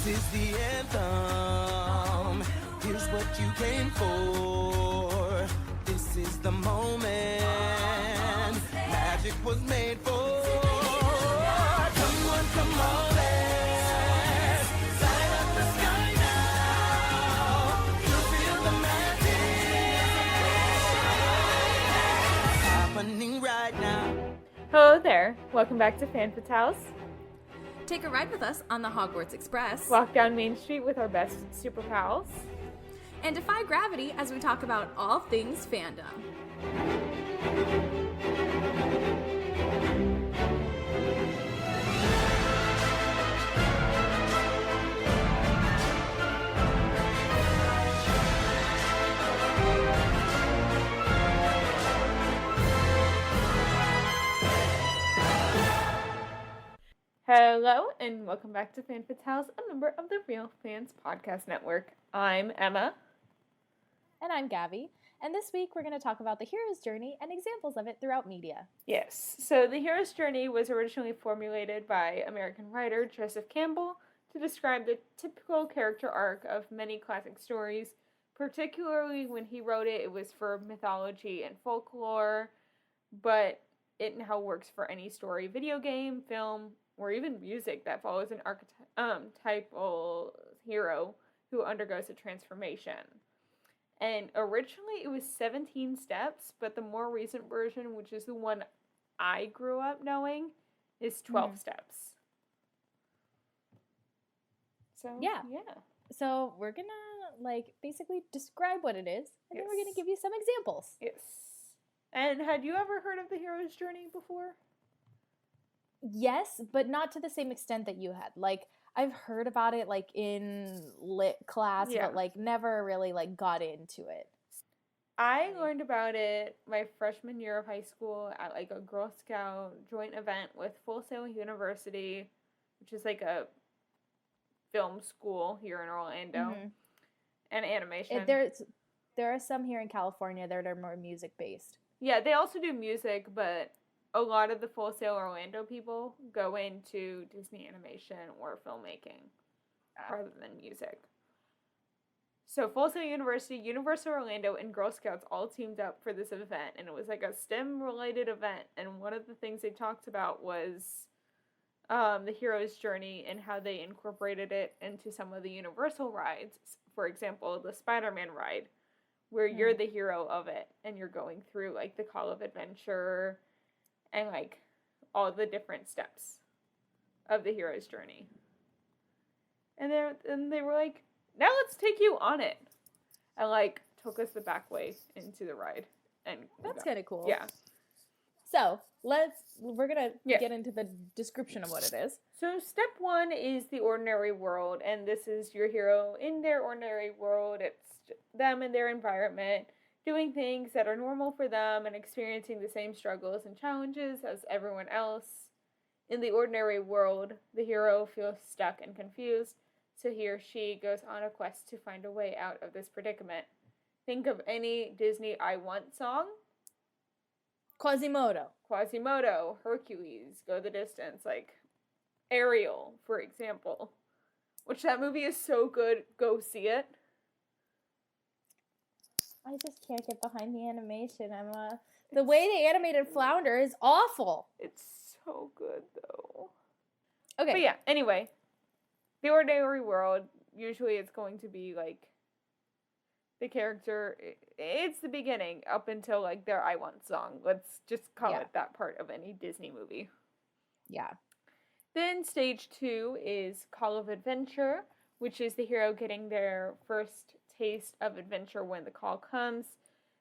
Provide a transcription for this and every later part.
This is the anthem. Here's what you came for. This is the moment magic was made for. Come on, let's light up the sky now. You'll feel the magic happening right now. Hello there. Welcome back to Fan Fatales. Take a ride with us on the Hogwarts Express. Walk down Main Street with our best super pals. And defy gravity as we talk about all things fandom. Hello, and welcome back to Fan Fatales, a member of the Real Fans Podcast Network. I'm Emma. And I'm Gaby. And this week we're going to talk about the hero's journey and examples of it throughout media. Yes, so the hero's journey was originally formulated by American writer Joseph Campbell to describe the typical character arc of many classic stories. Particularly when he wrote it, it was for mythology and folklore, but it now works for any story, video game, film, or even music that follows an archetypal hero who undergoes a transformation. And originally it was 17 steps, but the more recent version, which is the one I grew up knowing, is 12 steps. So, yeah. So we're going to, basically describe what it is, and then we're going to give you some examples. Yes. And had you ever heard of the hero's journey before? Yes, but not to the same extent that you had. I've heard about it, in lit class, but, never really, got into it. I learned about it my freshman year of high school at, a Girl Scout joint event with Full Sail University, which is, a film school here in Orlando, and animation. There are some here in California that are more music-based. Yeah, they also do music, but a lot of the Full Sail Orlando people go into Disney animation or filmmaking rather than music. So Full Sail University, Universal Orlando, and Girl Scouts all teamed up for this event, and it was a STEM-related event, and one of the things they talked about was the hero's journey and how they incorporated it into some of the Universal rides. For example, the Spider-Man ride, where you're the hero of it, and you're going through, the Call of Adventure, and, all the different steps of the hero's journey. And they were like, now let's take you on it. And, took us the back way into the ride. And that's kind of cool. Yeah. So, we're going to get into the description of what it is. So, step 1 is the ordinary world, and this is your hero in their ordinary world. It's them in their environment, doing things that are normal for them and experiencing the same struggles and challenges as everyone else. In the ordinary world, the hero feels stuck and confused, so he or she goes on a quest to find a way out of this predicament. Think of any Disney I Want song. Quasimodo, Hercules, Go the Distance, Ariel, for example. Which that movie is so good, go see it. I just can't get behind the animation, Emma. The way they animated Flounder is awful. It's so good, though. Okay. But yeah, anyway. The ordinary world, usually it's going to be, the character, it's the beginning up until, their I Want song. Let's just call it that part of any Disney movie. Yeah. Then stage 2 is Call of Adventure, which is the hero getting their first taste of adventure when the call comes.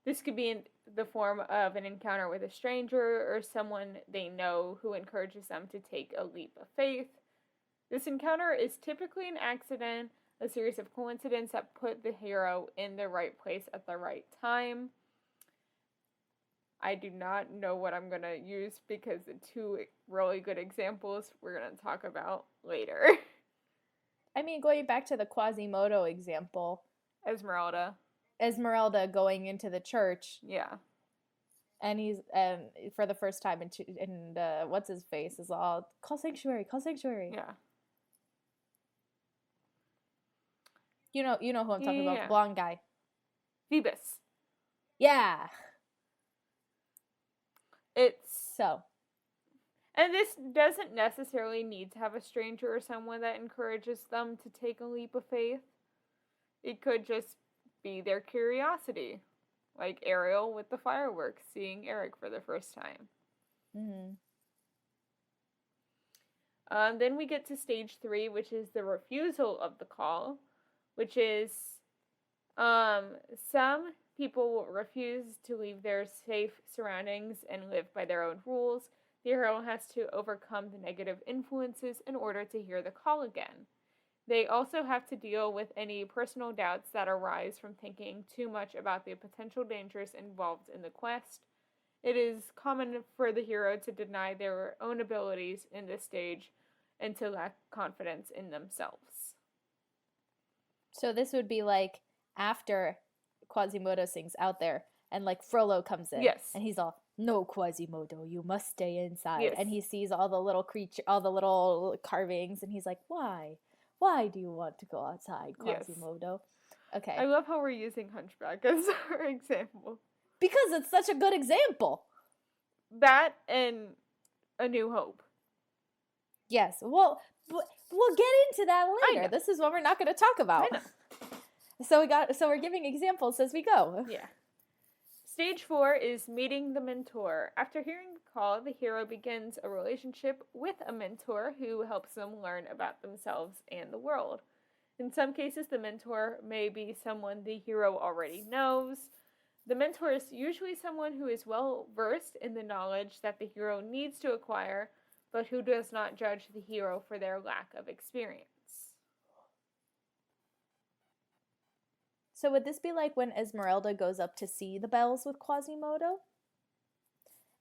This could be in the form of an encounter with a stranger or someone they know who encourages them to take a leap of faith. This encounter is typically an accident, a series of coincidences that put the hero in the right place at the right time. I do not know what I'm going to use because the 2 really good examples we're going to talk about later. I mean, going back to the Quasimodo example. Esmeralda going into the church. Yeah. And he's for the first time and what's his face is all call sanctuary. Yeah. You know who I'm talking Yeah. about. Blonde guy. Phoebus. Yeah. It's So. And this doesn't necessarily need to have a stranger or someone that encourages them to take a leap of faith. It could just be their curiosity. Like Ariel with the fireworks, seeing Eric for the first time. Mm-hmm. Then we get to stage 3, which is the refusal of the call, which is some people will refuse to leave their safe surroundings and live by their own rules. The hero has to overcome the negative influences in order to hear the call again. They also have to deal with any personal doubts that arise from thinking too much about the potential dangers involved in the quest. It is common for the hero to deny their own abilities in this stage and to lack confidence in themselves. So this would be like after Quasimodo sings Out There and like Frollo comes in. Yes. And he's all, no, Quasimodo, you must stay inside. Yes. And he sees all the little all the little carvings, and he's like, why? Why do you want to go outside, Yes. Quasimodo? Okay. I love how we're using Hunchback as our example. Because it's such a good example. That and A New Hope. Yes. Well, we'll get into that I later. know. This is what we're not going to talk about. I know. So we're giving examples as we go. Yeah. Stage 4 is meeting the mentor. After hearing the call, the hero begins a relationship with a mentor who helps them learn about themselves and the world. In some cases, the mentor may be someone the hero already knows. The mentor is usually someone who is well versed in the knowledge that the hero needs to acquire, but who does not judge the hero for their lack of experience. So would this be like when Esmeralda goes up to see the bells with Quasimodo?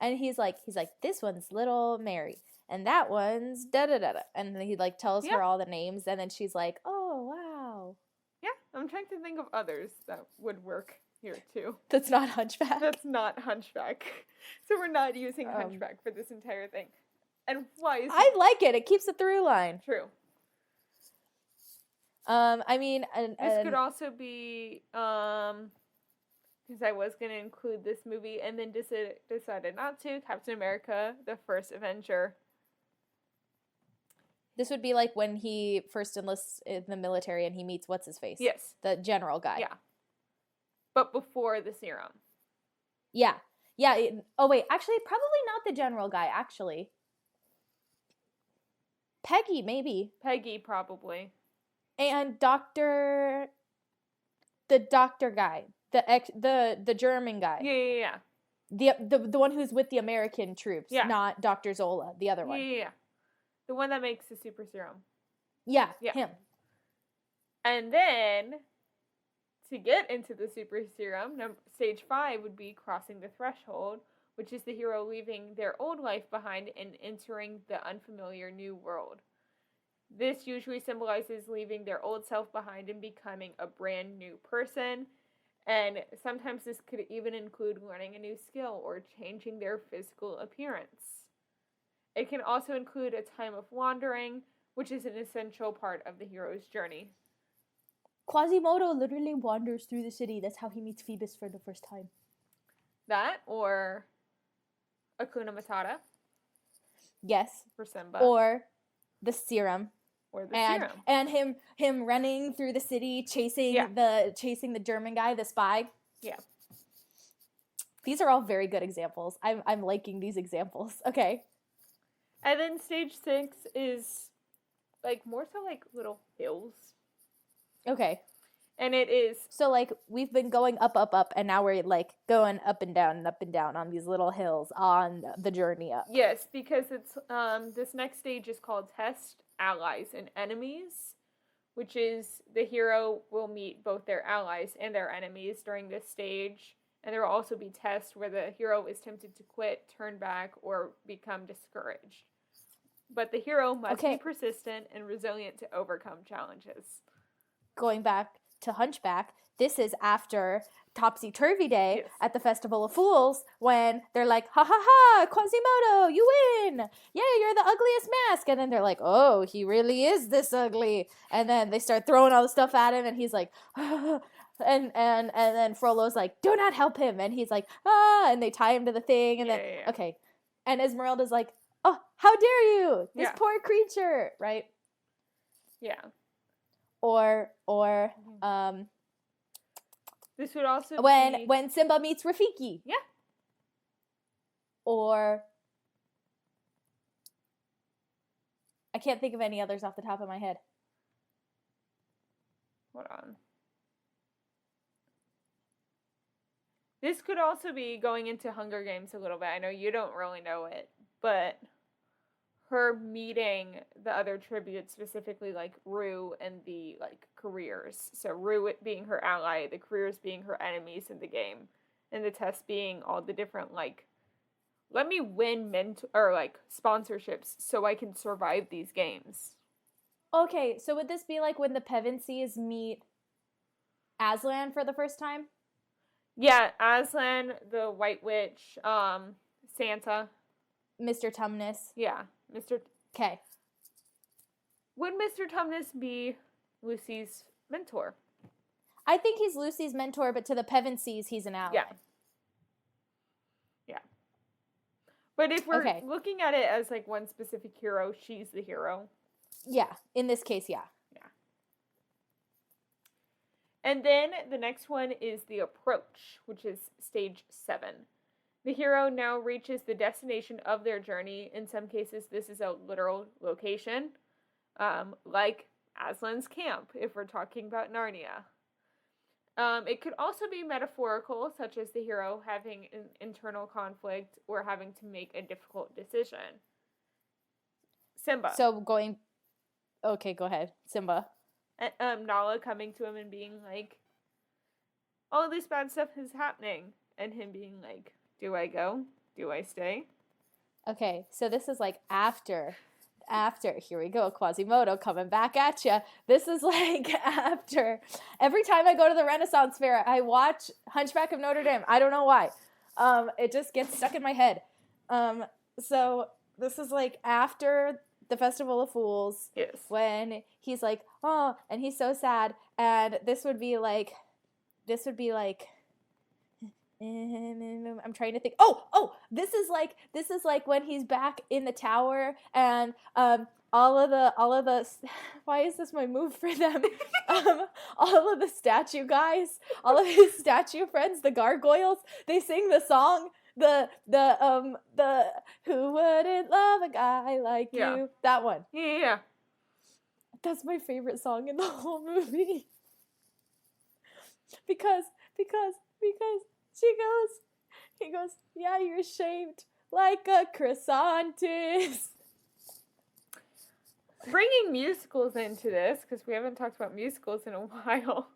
And he's like, this one's little Mary, and that one's da da da da, and then he like tells her all the names, and then she's like, oh wow. Yeah, I'm trying to think of others that would work here too. That's not Hunchback. That's not Hunchback. So we're not using Hunchback for this entire thing. And why is I like it. It keeps a through line. True. I mean, This could also be, because I was going to include this movie and then decided not to, Captain America, the First Avenger. This would be like when he first enlists in the military and he meets what's-his-face? Yes. The general guy. Yeah. But before the serum. Yeah. Yeah. Actually, probably not the general guy, actually. Peggy, maybe. Peggy, probably. And the doctor guy, the German guy, Yeah. the one who's with the American troops, not Dr. Zola, the other one. Yeah. The one that makes the super serum. Yeah, him. And then to get into the super serum, stage 5 would be crossing the threshold, which is the hero leaving their old life behind and entering the unfamiliar new world. This usually symbolizes leaving their old self behind and becoming a brand new person. And sometimes this could even include learning a new skill or changing their physical appearance. It can also include a time of wandering, which is an essential part of the hero's journey. Quasimodo literally wanders through the city. That's how he meets Phoebus for the first time. That or Hakuna Matata. Yes. For Simba. Or the serum. Or the serum. And him running through the city, chasing the German guy, the spy. Yeah. These are all very good examples. I'm liking these examples. Okay. And then stage 6 is like more so like little hills. Okay. And it is so like we've been going up, and now we're like going up and down on these little hills on the journey up. Yes, because it's this next stage is called Test Allies and Enemies, which is the hero will meet both their allies and their enemies during this stage. And there will also be tests where the hero is tempted to quit, turn back, or become discouraged. But the hero must be persistent and resilient to overcome challenges. Going back to Hunchback, this is after Topsy Turvy Day Yes. at the Festival of Fools, when they're like, ha ha ha, Quasimodo, you win! Yeah, you're the ugliest mask. And then they're like, oh, he really is this ugly. And then they start throwing all the stuff at him, and he's like, ah. And then Frollo's like, do not help him. And he's like, ah, and they tie him to the thing. And then, Yeah. okay. And Esmeralda's like, oh, how dare you? This Yeah. poor creature, right? Yeah. Or This would also be... when Simba meets Rafiki. Yeah. Or I can't think of any others off the top of my head. Hold on. This could also be going into Hunger Games a little bit. I know you don't really know it, but her meeting the other tributes, specifically like Rue and the like careers. So Rue being her ally, the careers being her enemies in the game, and the test being all the different like, let me win or like sponsorships so I can survive these games. Okay, so would this be like when the Pevensies meet Aslan for the first time? Yeah, Aslan, the White Witch, Santa. Mr. Tumnus. Yeah, Mr. Okay. Would Mr. Tumnus be Lucy's mentor? I think he's Lucy's mentor, but to the Pevensies, he's an ally. Yeah. Yeah. But if we're Okay. looking at it as like one specific hero, she's the hero. Yeah, in this case, yeah. And then the next one is the approach, which is stage 7. The hero now reaches the destination of their journey. In some cases, this is a literal location, like Aslan's camp, if we're talking about Narnia. It could also be metaphorical, such as the hero having an internal conflict or having to make a difficult decision. Simba. So okay, go ahead. Simba. Nala coming to him and being like, all this bad stuff is happening. And him being like, do I go? Do I stay? Okay, so this is like after, here we go, Quasimodo coming back at you. This is like after. Every time I go to the Renaissance Fair, I watch Hunchback of Notre Dame. I don't know why. It just gets stuck in my head. So this is like after the Festival of Fools. Yes. When he's like, oh, and he's so sad. And this would be like, I'm trying to think. Oh, this is like when he's back in the tower and all of the why is this my move for them? All of the statue guys, all of his statue friends, the gargoyles, they sing the song, the who wouldn't love a guy like you? That one. Yeah. That's my favorite song in the whole movie. Because he goes, yeah, you're shaped like a chrysanthus. Bringing musicals into this, because we haven't talked about musicals in a while.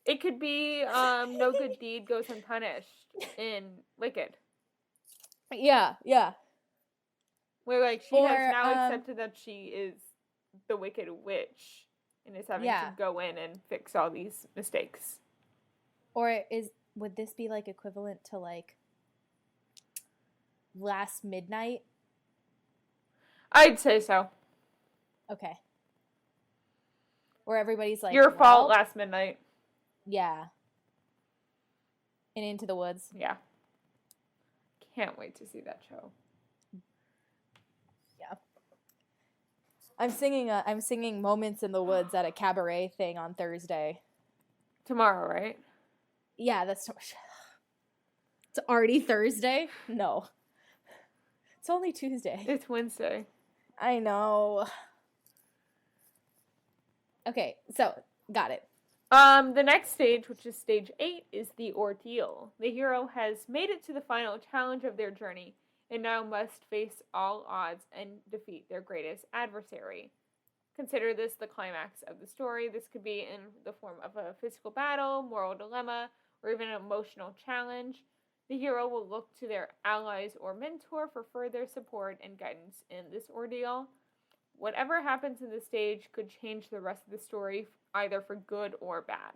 It could be No Good Deed Goes Unpunished in Wicked. Yeah. Where like she Or, has now accepted that she is the Wicked Witch and is having to go in and fix all these mistakes. Or would this be like equivalent to like Last Midnight? I'd say so. Okay. Where everybody's like, Your fault, well, Last Midnight. yeah. And Into the Woods. Yeah. Can't wait to see that show. Yeah. I'm singing Moments in the Woods at a cabaret thing on Thursday. Tomorrow, right? Yeah, that's so much. It's already Thursday? No. It's only Tuesday. It's Wednesday. I know. Okay, so got it. The next stage, which is stage 8, is the ordeal. The hero has made it to the final challenge of their journey and now must face all odds and defeat their greatest adversary. Consider this the climax of the story. This could be in the form of a physical battle, moral dilemma, or even an emotional challenge. The hero will look to their allies or mentor for further support and guidance in this ordeal. whatever happens in the stage could change the rest of the story, either for good or bad.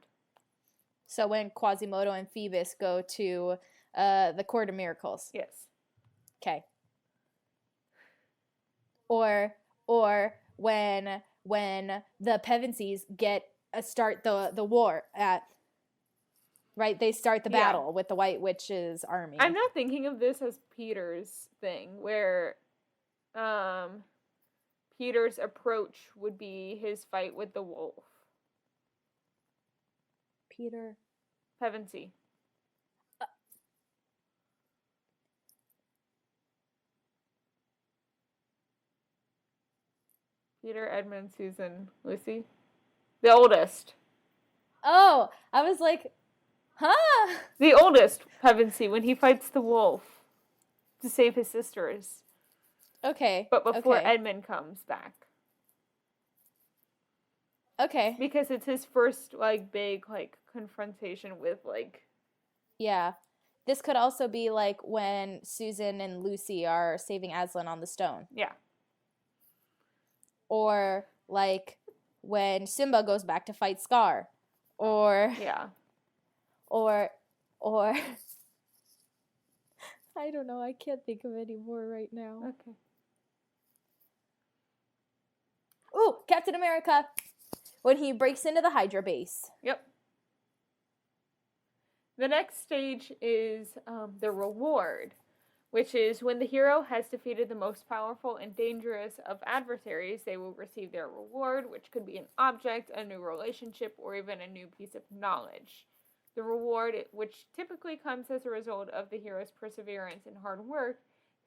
So when Quasimodo and Phoebus go to the Court of Miracles. Yes. Okay. Or when the Pevensies start the war at, right, they start the battle with the White Witch's army. I'm not thinking of this as Peter's thing, where Peter's approach would be his fight with the wolf. Peter Pevensey. Peter, Edmund, Susan, Lucy. The oldest. Oh, I was like, huh? The oldest, Pevensey, when he fights the wolf to save his sisters. Okay. But before okay. Edmund comes back. Okay. Because it's his first, like, big, like, confrontation with, like... Yeah. This could also be, like, when Susan and Lucy are saving Aslan on the stone. Yeah. Or, like, when Simba goes back to fight Scar. Or... Yeah. Or... I don't know. I can't think of any more right now. Okay. Ooh, Captain America! When he breaks into the Hydra base. Yep. The next stage is the reward, which is when the hero has defeated the most powerful and dangerous of adversaries, they will receive their reward, which could be an object, a new relationship, or even a new piece of knowledge. The reward, which typically comes as a result of the hero's perseverance and hard work,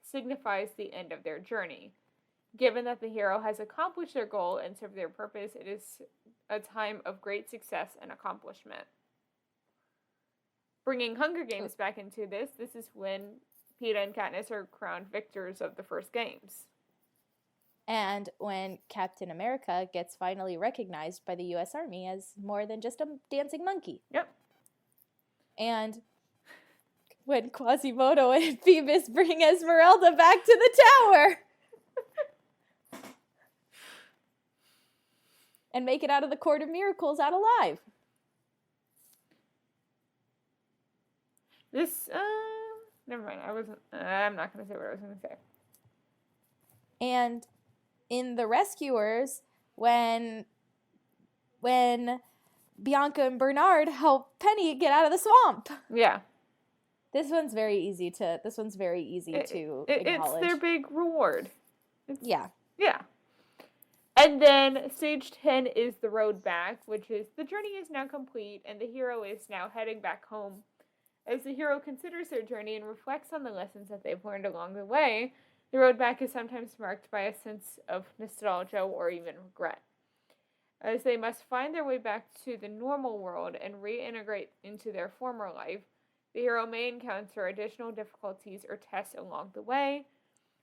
signifies the end of their journey. Given that the hero has accomplished their goal and served their purpose, it is a time of great success and accomplishment. Bringing Hunger Games back into this is when Peeta and Katniss are crowned victors of the first games. And when Captain America gets finally recognized by the U.S. Army as more than just a dancing monkey. Yep. And when Quasimodo and Phoebus bring Esmeralda back to the tower. And make it out of the Court of Miracles out alive. This, never mind. I'm not going to say what I was going to say. And in The Rescuers, when Bianca and Bernard help Penny get out of the swamp. Yeah. This one's very easy to acknowledge. It's their big reward. Yeah. Yeah. And then stage 10 is the road back, which is the journey is now complete and the hero is now heading back home. As the hero considers their journey and reflects on the lessons that they've learned along the way, the road back is sometimes marked by a sense of nostalgia or even regret. As they must find their way back to the normal world and reintegrate into their former life, the hero may encounter additional difficulties or tests along the way,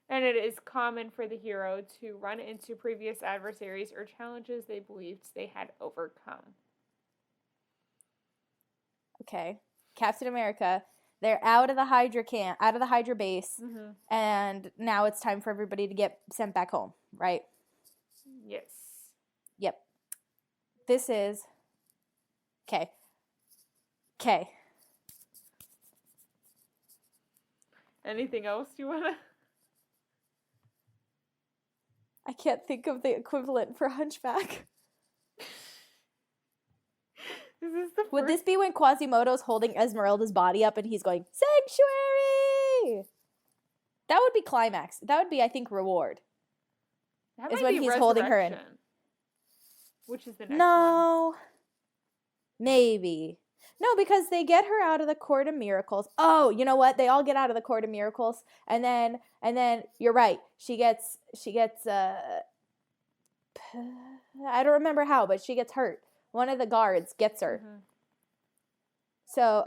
and it is common for the hero to run into previous adversaries or challenges they believed they had overcome. Okay. Captain America, they're out of the Hydra base, and now it's time for everybody to get sent back home, right? Yes. Yep. This is... Okay. Anything else you want to... I can't think of the equivalent for Hunchback. Would this be when Quasimodo's holding Esmeralda's body up and he's going, Sanctuary? That would be climax. That would be, I think, reward. That is might when be he's holding her in. Which is the next one. No. Maybe. No, because they get her out of the Court of Miracles. Oh, you know what? They all get out of the Court of Miracles. And then you're right. She gets I don't remember how, but she gets hurt. One of the guards gets her. So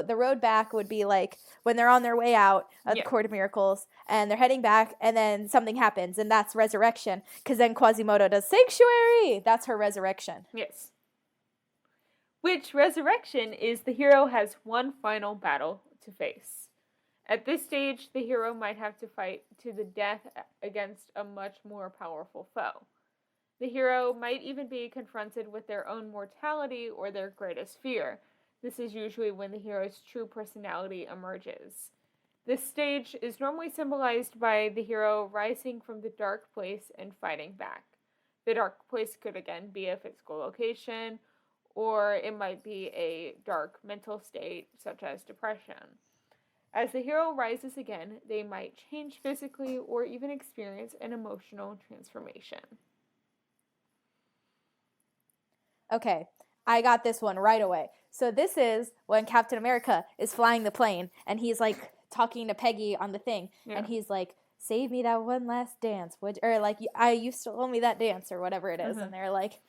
the road back would be like when they're on their way out of the Court of Miracles and they're heading back and then something happens and that's resurrection because then Quasimodo does Sanctuary. That's her resurrection. Yes. Which resurrection is the hero has one final battle to face. At this stage, the hero might have to fight to the death against a much more powerful foe. The hero might even be confronted with their own mortality or their greatest fear. This is usually when the hero's true personality emerges. This stage is normally symbolized by the hero rising from the dark place and fighting back. The dark place could again be a physical location, or it might be a dark mental state, such as depression. As the hero rises again, they might change physically or even experience an emotional transformation. Okay, I got this one right away. So this is when Captain America is flying the plane, and he's like talking to Peggy on the thing, Yeah. and he's like, "Save me that one last dance," or like, "I used to owe me that dance," or whatever it is. Mhm. And they're like,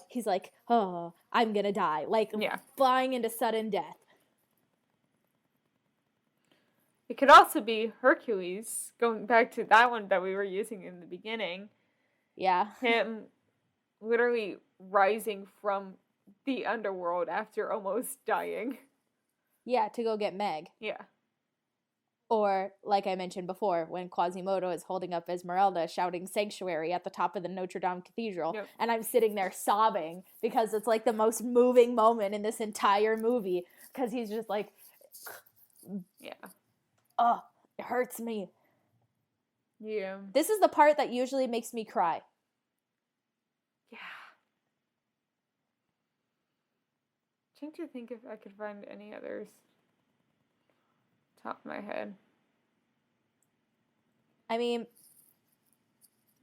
he's like, "Oh, I'm gonna die," like Yeah. flying into sudden death. It could also be Hercules, going back to that one that we were using in the beginning. Yeah. Him literally rising from the underworld after almost dying. Yeah, to go get Meg. Yeah. Or, like I mentioned before, when Quasimodo is holding up Esmeralda shouting Sanctuary at the top of the Notre Dame Cathedral, Yep. and I'm sitting there sobbing because it's like the most moving moment in this entire movie, because he's just like, Yeah. oh, it hurts me. Yeah. This is the part that usually makes me cry. Yeah. Trying to think if I could find any others. Top of my head. I mean,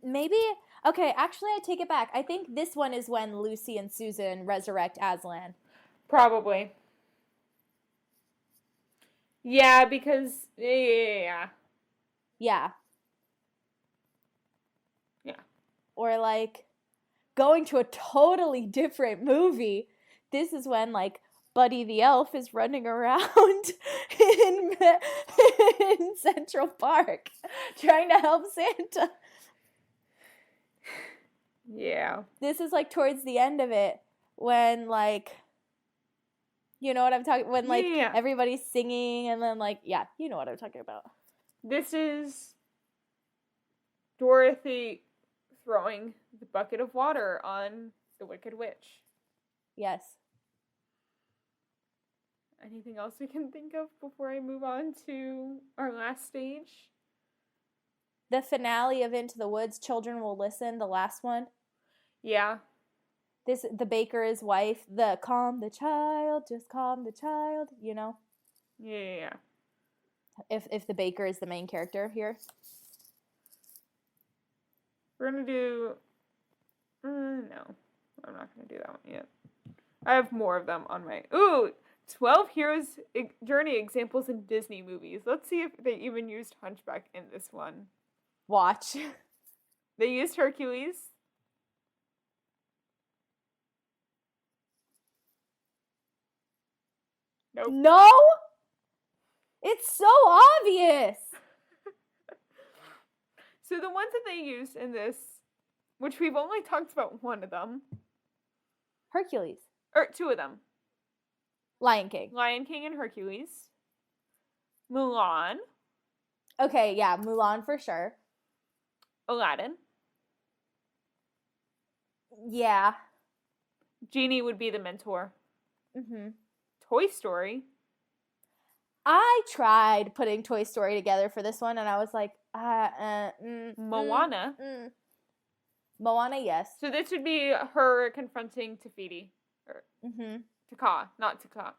maybe, okay, actually I take it back. I think this one is when Lucy and Susan resurrect Aslan. Probably. Yeah, because yeah. Yeah. Yeah. Or like going to a totally different movie. This is when like Buddy the Elf is running around in Central Park trying to help Santa. Yeah. This is like towards the end of it when like, you know what I'm talking, when like Yeah. everybody's singing and then like, yeah, you know what I'm talking about. This is Dorothy throwing the bucket of water on the Wicked Witch. Yes. Anything else we can think of before I move on to our last stage? The finale of Into the Woods, Children Will Listen, the last one. Yeah. This, the baker's wife, the calm the child, just calm the child, you know? Yeah. If the baker is the main character here. We're gonna do. No, I'm not gonna do that one yet. I have more of them on my. Ooh, 12 heroes journey examples in Disney movies. Let's see if they even used Hunchback in this one. Watch. They used Hercules. Nope. No? It's so obvious. So the ones that they used in this, which we've only talked about one of them, Hercules. or two of them, Lion King. Lion King and Hercules, Mulan, Okay, yeah, Mulan for sure. Aladdin, Yeah. Genie would be the mentor, Mm-hmm. Toy Story, I tried putting Toy Story together for this one, and I was like, Moana. Moana, yes. So this would be her confronting Tafiti, or Mm-hmm. Taka, not Tafiti,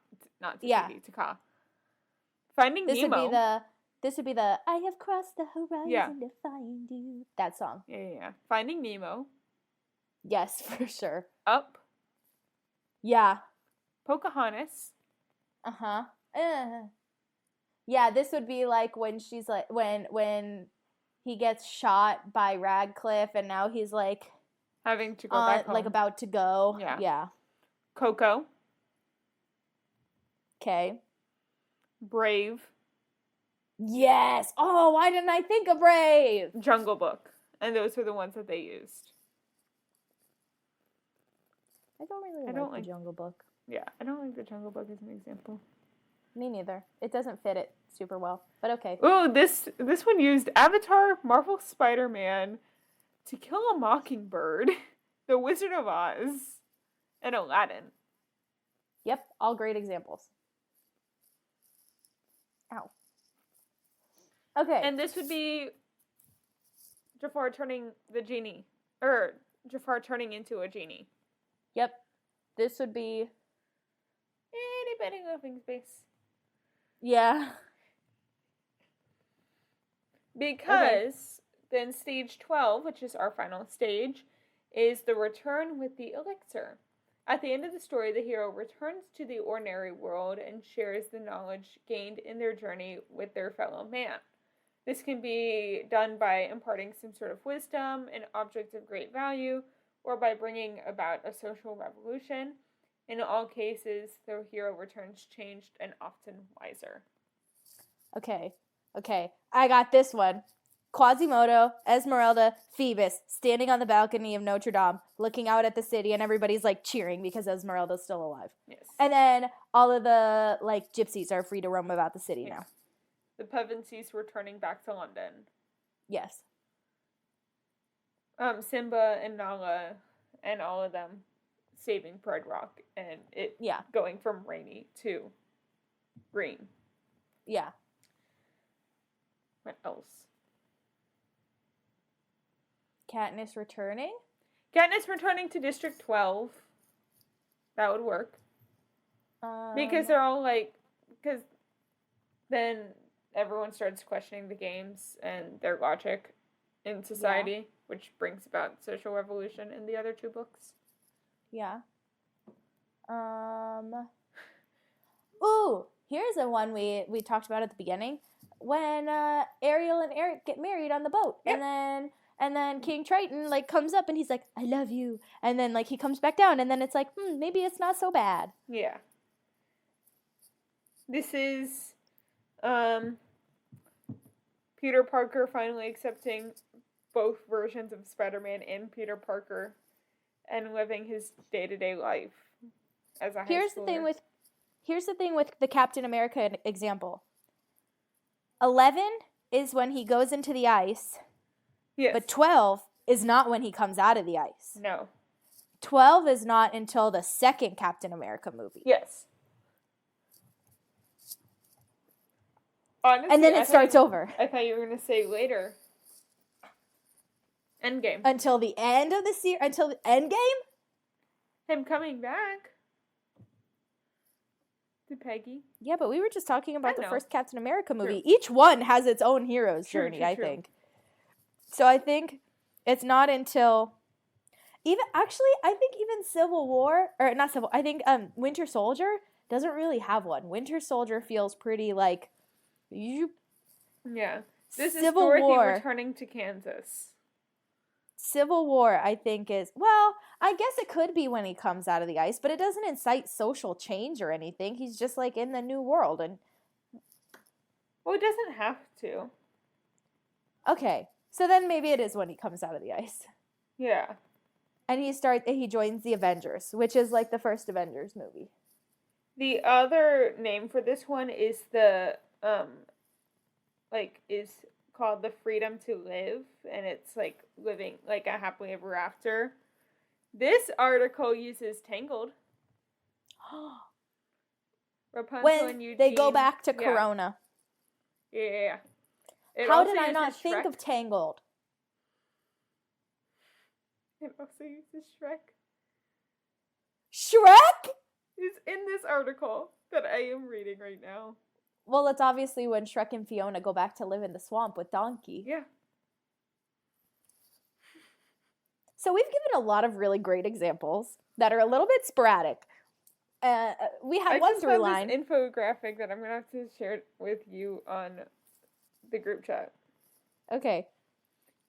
Yeah. Taka. Finding This Nemo. would be the I have crossed the horizon Yeah. to find you. That song. Yeah. Finding Nemo. Yes, for sure. Up. Yeah. Pocahontas. Uh-huh. Yeah, this would be like when she's like when he gets shot by Radcliffe and now he's like Having to go back home. like about to go. Yeah. Yeah. Coco. Okay. Brave. Yes. Oh, why didn't I think of Brave? Jungle Book. And those were the ones that they used. I don't really I like don't the like- Jungle Book. Yeah, I don't like the Jungle Book as an example. Me neither. It doesn't fit it super well. But okay. Oh, this one used Avatar, Marvel Spider-Man, To Kill a Mockingbird, The Wizard of Oz, and Aladdin. Yep, all great examples. Ow. Okay. And this would be Jafar turning into a genie. Yep. This would be... Itty bitty living space. Yeah. Because then stage 12, which is our final stage, is the return with the elixir. At the end of the story, the hero returns to the ordinary world and shares the knowledge gained in their journey with their fellow man. This can be done by imparting some sort of wisdom, an object of great value, or by bringing about a social revolution. In all cases, the hero returns changed and often wiser. Okay. I got this one. Quasimodo, Esmeralda, Phoebus, standing on the balcony of Notre Dame, looking out at the city, and everybody's, like, cheering because Esmeralda's still alive. Yes. And then all of the, like, gypsies are free to roam about the city now. The Pevensies returning back to London. Yes. Simba and Nala and all of them saving Pride Rock and it going from rainy to green. Yeah. What else? Katniss returning? Katniss returning to District 12. That would work. Because they're all like... Because then everyone starts questioning the games and their logic in society, which brings about social revolution in the other two books. Yeah. Ooh, here's a one we talked about at the beginning. When Ariel and Eric get married on the boat. Yep. And then King Triton, like, comes up and he's like, I love you. And then, like, he comes back down and then it's like, maybe it's not so bad. Yeah. This is Peter Parker finally accepting both versions of Spider-Man and Peter Parker and living his day-to-day life as a high schooler. Here's the thing with the Captain America example. 11 is when he goes into the ice. Yes. But 12 is not when he comes out of the ice. No. 12 is not until the second Captain America movie. Yes. Honestly, and then it starts over. I thought you were going to say later. Endgame. Until the end of the series. Until the Endgame? Him coming back. To Peggy. Yeah, but we were just talking about the know. first Captain America movie. True. Each one has its own hero's True, journey, true, I true. think. So I think it's not until... I think even Civil War... Or not Civil... I think Winter Soldier doesn't really have one. Winter Soldier feels pretty like... Yeah. This Civil is Dorothy War. returning to Kansas. Civil War, I think, is... Well, I guess it could be when he comes out of the ice, but it doesn't incite social change or anything. He's just, like, in the new world. And Well, it doesn't have to. okay, so then maybe it is when he comes out of the ice. Yeah. And he joins the Avengers, which is, like, the first Avengers movie. The other name for this one is the, is called The Freedom to Live, and it's, like, living, like, a happily ever after. This article uses Tangled. Rapunzel and When Eugene. they go back to Yeah. Corona. Yeah. It How also did I uses not think Shrek. of Tangled? It also uses Shrek. Shrek? Is in this article that I am reading right now. Well, it's obviously when Shrek and Fiona go back to live in the swamp with Donkey. Yeah. So we've given a lot of really great examples that are a little bit sporadic. We had one through line. This infographic that I'm gonna have to share it with you on the group chat. Okay.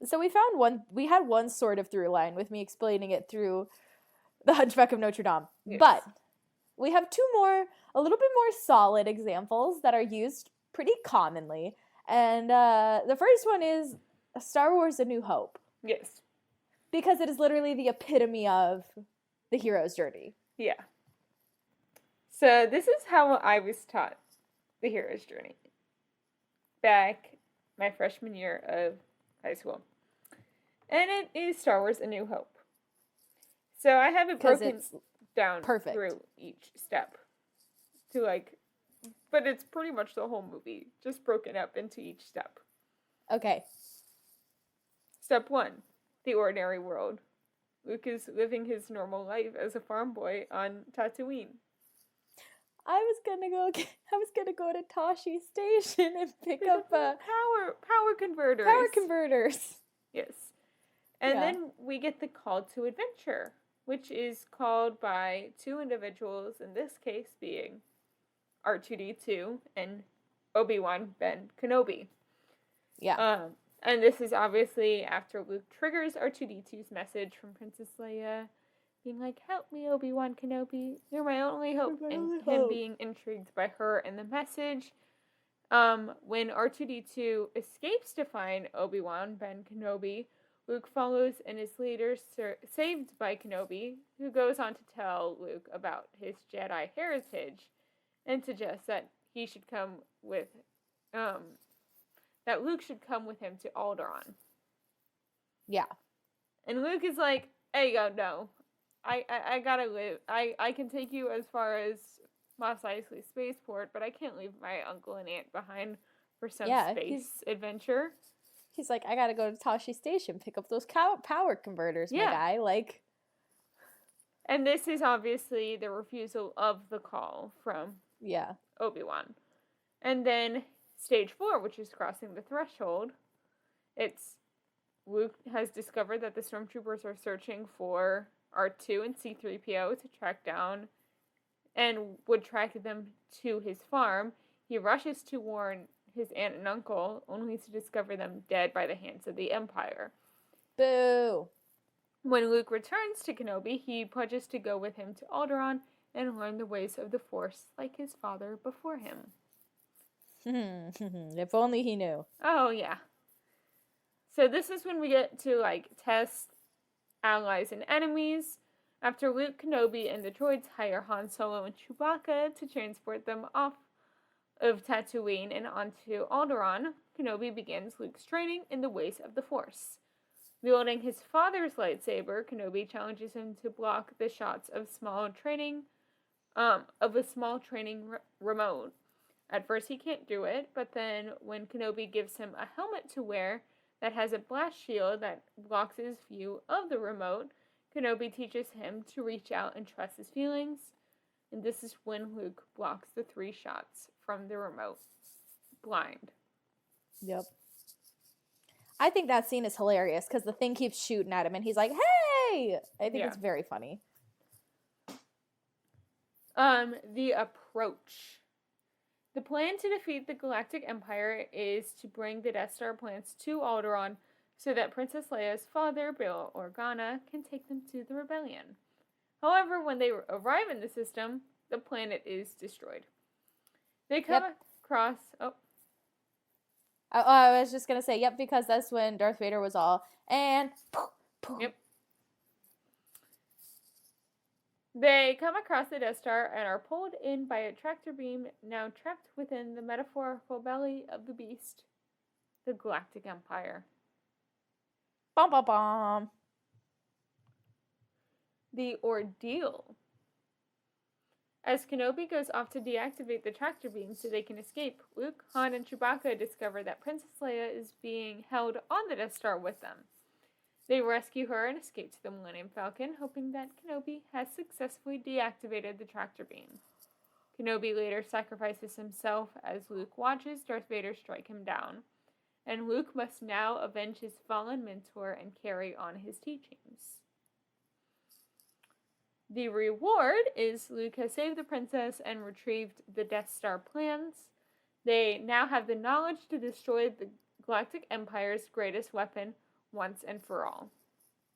So we had one sort of through line with me explaining it through The Hunchback of Notre Dame. Yes. But we have two more, a little bit more solid examples that are used pretty commonly. And the first one is Star Wars A New Hope. Yes. Because it is literally the epitome of the hero's journey. Yeah. So this is how I was taught the hero's journey. Back my freshman year of high school. And it is Star Wars A New Hope. So I have it 'Cause broken it's down perfect. through each step. To like, but it's pretty much the whole movie, just broken up into each step. Okay. Step 1, the ordinary world. Luke is living his normal life as a farm boy on Tatooine. I was gonna go to Tashi Station and pick up power converters. power converters. Yes. And Yeah. then we get the call to adventure, which is called by two individuals, in this case being R2D2 and Obi-Wan Ben Kenobi. Yeah. And this is obviously after Luke triggers R2D2's message from Princess Leia, being like, "Help me, Obi-Wan Kenobi. You're my only hope." You're my And only him hope. being intrigued by her and the message. When R2D2 escapes to find Obi-Wan Ben Kenobi, Luke follows and is later saved by Kenobi, who goes on to tell Luke about his Jedi heritage and suggests that he should come with, that Luke should come with him to Alderaan. Yeah. And Luke is like, "Hey, no. I gotta live. I can take you as far as Mos Eisley Spaceport, but I can't leave my uncle and aunt behind for some space adventure." He's like, I gotta go to Tashi Station, pick up those power converters, my guy. Like, and this is obviously the refusal of the call from yeah. Obi-Wan. And then stage 4, which is crossing the threshold. It's Luke has discovered that the stormtroopers are searching for R2 and C-3PO to track down and would track them to his farm. He rushes to warn his aunt and uncle, only to discover them dead by the hands of the Empire. Boo! When Luke returns to Kenobi, he pledges to go with him to Alderaan and learn the ways of the Force like his father before him. If only he knew. Oh, yeah. So this is when we get to, like, test allies and enemies. After Luke, Kenobi, and the droids hire Han Solo and Chewbacca to transport them off of Tatooine and onto Alderaan, Kenobi begins Luke's training in the ways of the Force. Wielding his father's lightsaber, Kenobi challenges him to block the shots of a small training remote. At first he can't do it, but then when Kenobi gives him a helmet to wear that has a blast shield that blocks his view of the remote, Kenobi teaches him to reach out and trust his feelings. And this is when Luke blocks the 3 shots from the remote blind. Yep. I think that scene is hilarious because the thing keeps shooting at him and he's like, "Hey!" I think it's very funny. The approach. The plan to defeat the Galactic Empire is to bring the Death Star plans to Alderaan so that Princess Leia's father, Bail Organa, can take them to the rebellion. However, when they arrive in the system, the planet is destroyed. They come across... I was just going to say, yep, because that's when Darth Vader was all, and... Yep. They come across the Death Star and are pulled in by a tractor beam now trapped within the metaphorical belly of the beast, the Galactic Empire. Bum, bum, bum. The ordeal. As Kenobi goes off to deactivate the tractor beam so they can escape, Luke, Han, and Chewbacca discover that Princess Leia is being held on the Death Star with them. They rescue her and escape to the Millennium Falcon, hoping that Kenobi has successfully deactivated the tractor beam. Kenobi later sacrifices himself as Luke watches Darth Vader strike him down, and Luke must now avenge his fallen mentor and carry on his teachings. The reward is Luke has saved the princess and retrieved the Death Star plans. They now have the knowledge to destroy the Galactic Empire's greatest weapon once and for all.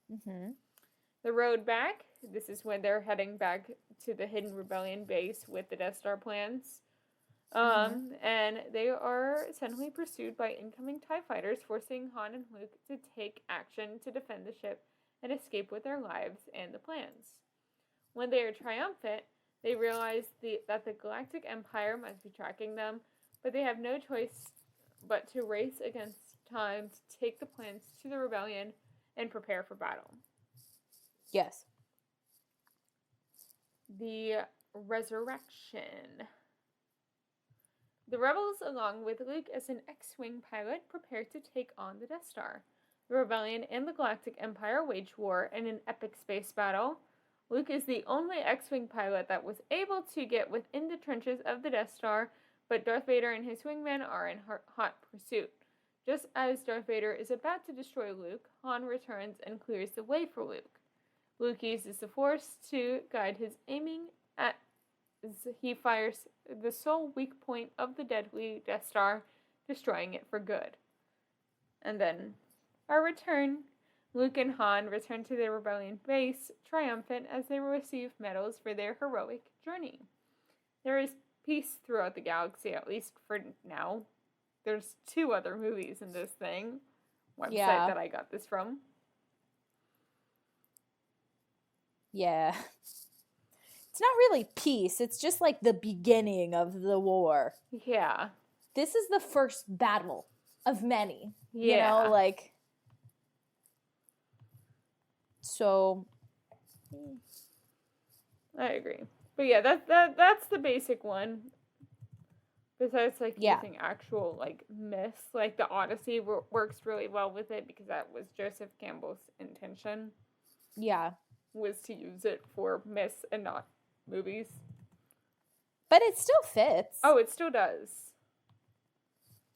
Mm-hmm. The road back, this is when they're heading back to the Hidden Rebellion base with the Death Star plans. And they are suddenly pursued by incoming TIE fighters, forcing Han and Luke to take action to defend the ship and escape with their lives and the plans. When they are triumphant, they realize that the Galactic Empire must be tracking them, but they have no choice but to race against time to take the plans to the rebellion and prepare for battle. Yes. The resurrection. The rebels, along with Luke as an X-Wing pilot, prepare to take on the Death Star. The Rebellion and the Galactic Empire wage war in an epic space battle. Luke is the only X-Wing pilot that was able to get within the trenches of the Death Star, but Darth Vader and his wingmen are in hot pursuit. Just as Darth Vader is about to destroy Luke, Han returns and clears the way for Luke. Luke uses the Force to guide his aiming as he fires the sole weak point of the deadly Death Star, destroying it for good. And then, our return. Luke and Han return to their rebellion base, triumphant as they receive medals for their heroic journey. There is peace throughout the galaxy, at least for now. There's 2 other movies in this thing. Website that I got this from. Yeah. It's not really peace. It's just like the beginning of the war. Yeah. This is the first battle of many. Yeah. You know, like... So... I agree. But yeah, that's the basic one. Besides, like, using actual, like, myths. Like, the Odyssey works really well with it because that was Joseph Campbell's intention. Yeah. Was to use it for myths and not movies. But it still fits. Oh, it still does.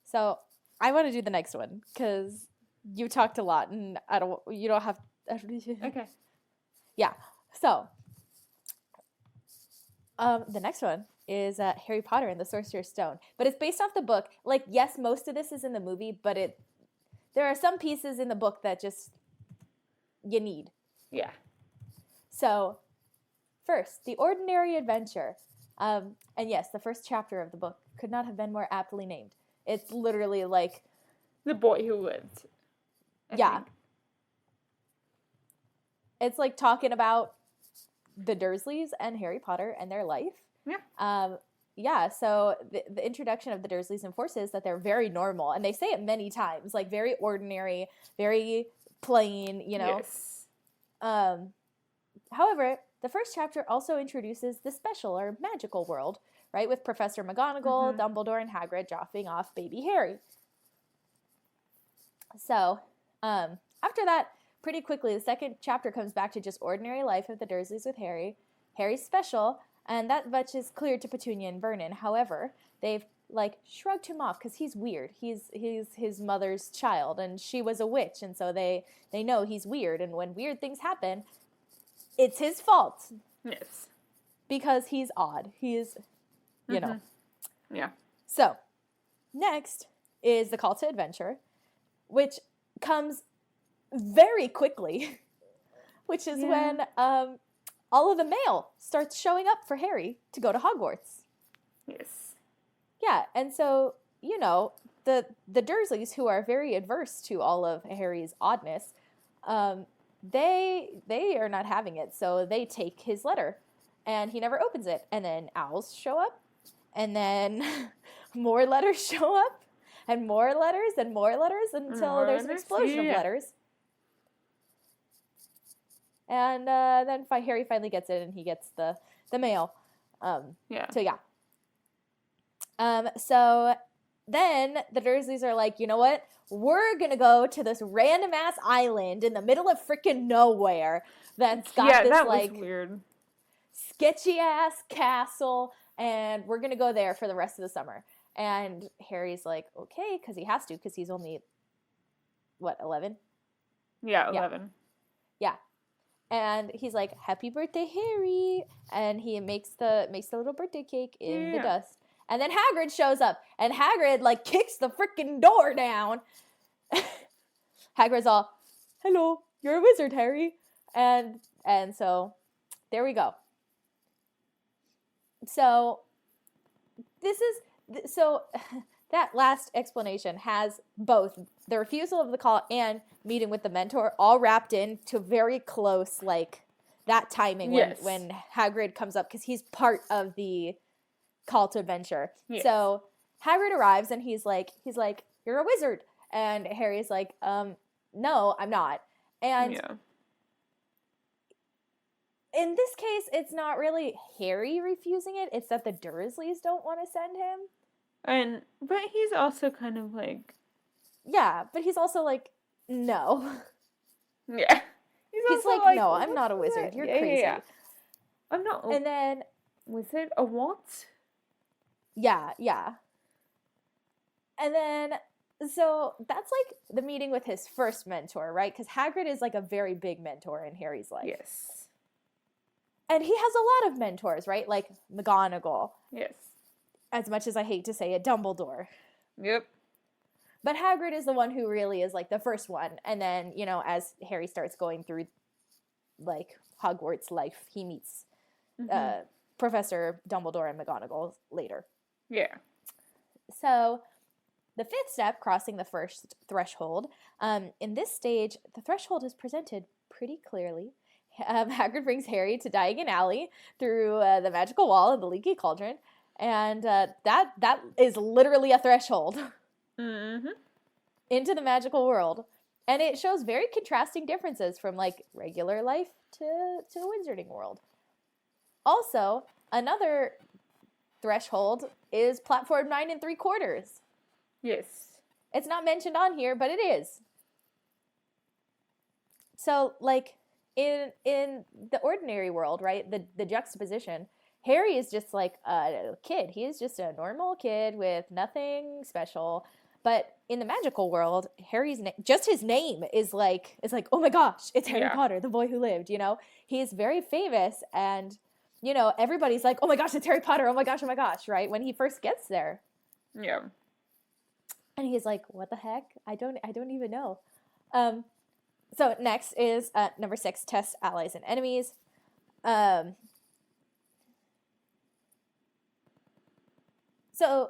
So, I want to do the next one because you talked a lot and you don't have... Okay. Yeah. So, the next one is Harry Potter and the Sorcerer's Stone. But it's based off the book. Like, yes, most of this is in the movie, but there are some pieces in the book that just you need. Yeah. So, first, The Ordinary Adventure. And yes, the first chapter of the book could not have been more aptly named. It's literally like... The Boy Who Lived. I think. It's like talking about the Dursleys and Harry Potter and their life. Yeah. So the introduction of the Dursleys enforces that they're very normal. And they say it many times, like very ordinary, very plain, you know. Yes. However, the first chapter also introduces the special or magical world, right? With Professor McGonagall, Dumbledore, and Hagrid dropping off baby Harry. So, after that, pretty quickly, the second chapter comes back to just ordinary life of the Dursleys with Harry. Harry's special, and that much is clear to Petunia and Vernon. However, they've, like, shrugged him off because he's weird. He's his mother's child, and she was a witch, and so they know he's weird. And when weird things happen, it's his fault. Yes. Because he's odd. He's, you know. Yeah. So, next is the Call to Adventure, which comes very quickly, which is when all of the mail starts showing up for Harry to go to Hogwarts. Yes. Yeah, and so, you know, the Dursleys, who are very adverse to all of Harry's oddness, they are not having it, so they take his letter, and he never opens it. And then owls show up, and then more letters show up, and more letters, until there's an explosion of letters. And then Harry finally gets it, and he gets the mail. So, yeah. So then the Dursleys are like, you know what? We're going to go to this random-ass island in the middle of freaking nowhere that's got this, that like, was weird. sketchy-ass castle, and we're going to go there for the rest of the summer. And Harry's like, okay, because he has to, because he's only, 11? Yeah, 11. Yeah. And he's like, happy birthday, Harry. And he makes the little birthday cake in the dust. And then Hagrid shows up. And Hagrid, like, kicks the freaking door down. Hagrid's all, hello, you're a wizard, Harry. And so, there we go. So, that last explanation has both the refusal of the call and meeting with the mentor all wrapped into very close, like, that timing when Hagrid comes up, because he's part of the call to adventure. Yes. So Hagrid arrives and he's like, you're a wizard. And Harry's like, no, I'm not. And Yeah. in this case, it's not really Harry refusing it. It's that the Dursleys don't want to send him. But he's also kind of like, Yeah, but he's also like, no. yeah. He's also like, no, I'm not a "What's wizard. that?" You're Yeah, crazy. yeah. I'm not. And then, Was it a what? yeah. And then, so that's like the meeting with his first mentor, right? Because Hagrid is like a very big mentor in Harry's life. Yes. And he has a lot of mentors, right? Like McGonagall, Yes. as much as I hate to say it, Dumbledore. Yep. But Hagrid is the one who really is like the first one. And then, you know, as Harry starts going through like Hogwarts life, he meets Professor Dumbledore and McGonagall later. Yeah. So the fifth step, crossing the first threshold. In this stage, the threshold is presented pretty clearly. Hagrid brings Harry to Diagon Alley through the magical wall and the leaky cauldron. And that is literally a threshold. Mm-hmm. Into the magical world. And it shows very contrasting differences from like regular life to Wizarding World. Also, another threshold is platform 9 3/4. Yes. It's not mentioned on here, but it is. So, like, in the ordinary world, right, the juxtaposition, Harry is just like a kid. He is just a normal kid with nothing special. But in the magical world, Harry's just his name is like, oh my gosh, it's Harry Potter, the boy who lived, you know? He's very famous, and, you know, everybody's like, oh my gosh, it's Harry Potter, oh my gosh, right? When he first gets there. Yeah. And he's like, what the heck? I don't even know. So next is number 6, test allies and enemies. So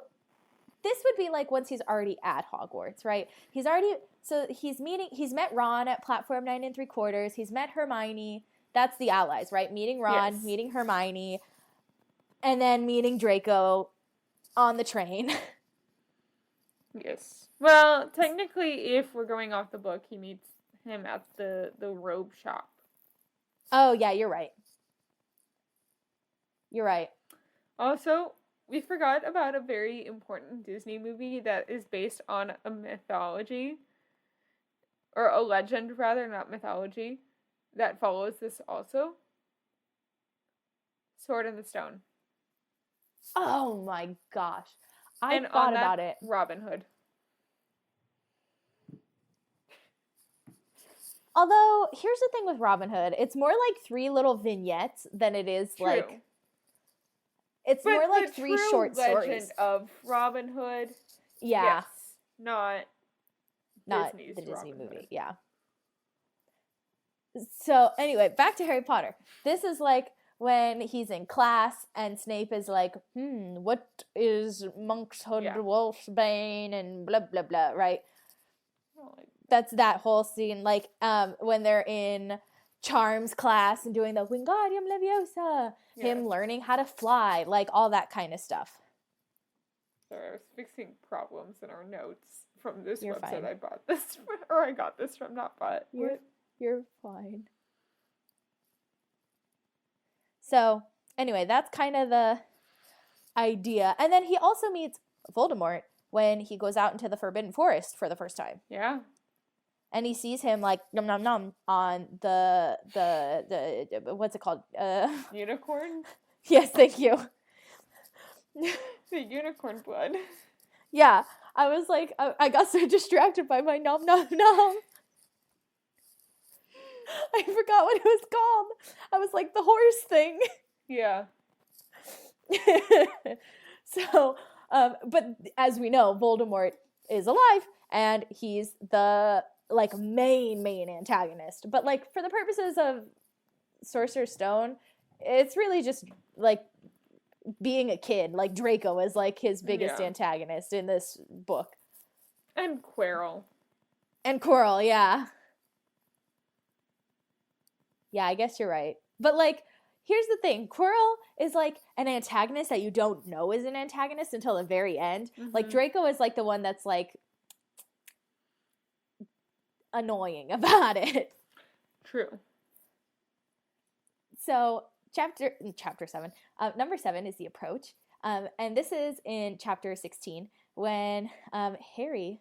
this would be like once he's already at Hogwarts, right? He's met Ron at platform 9 3/4. He's met Hermione. That's the allies, right? Meeting Ron, meeting Hermione, and then meeting Draco on the train. Yes. Well, technically, if we're going off the book, he meets him at the robe shop. Oh, yeah, you're right. You're right. Also, we forgot about a very important Disney movie that is based on a mythology, or a legend rather, not mythology, that follows this also. Sword in the Stone. Oh my gosh. I And thought on that, about it. Robin Hood. Although, here's the thing with Robin Hood. It's more like 3 little vignettes than it is True. like... It's But more like the 3 true short legend stories. of Robin Hood. Yeah. Yes, not Disney's the Disney Robin movie. Hood. Yeah. So, anyway, back to Harry Potter. This is like when he's in class and Snape is like, what is Monkshood, Wolfsbane, and blah, blah, blah, right? That's that whole scene. Like, when they're in Charms class and doing the Wingardium Leviosa, him learning how to fly, like all that kind of stuff. Sorry, I was fixing problems in our notes from this You're website. fine. I bought this, or I got this from, not bought. You're fine. So, anyway, that's kind of the idea. And then he also meets Voldemort when he goes out into the Forbidden Forest for the first time. Yeah. And he sees him like nom nom nom on the what's it called? Unicorn? Yes, thank you. The unicorn blood. Yeah, I was like, I got so distracted by my nom nom nom. I forgot what it was called. I was like the horse thing. Yeah. So, but as we know, Voldemort is alive, and he's the like main antagonist. But like for the purposes of Sorcerer's Stone, it's really just like being a kid. Like Draco is like his biggest antagonist in this book. And Quirrell. And Quirrell, yeah. Yeah, I guess you're right. But like, here's the thing. Quirrell is like an antagonist that you don't know is an antagonist until the very end. Like Draco is like the one that's like annoying about it. True. So chapter 7, number 7 is the approach, and this is in chapter 16 when Harry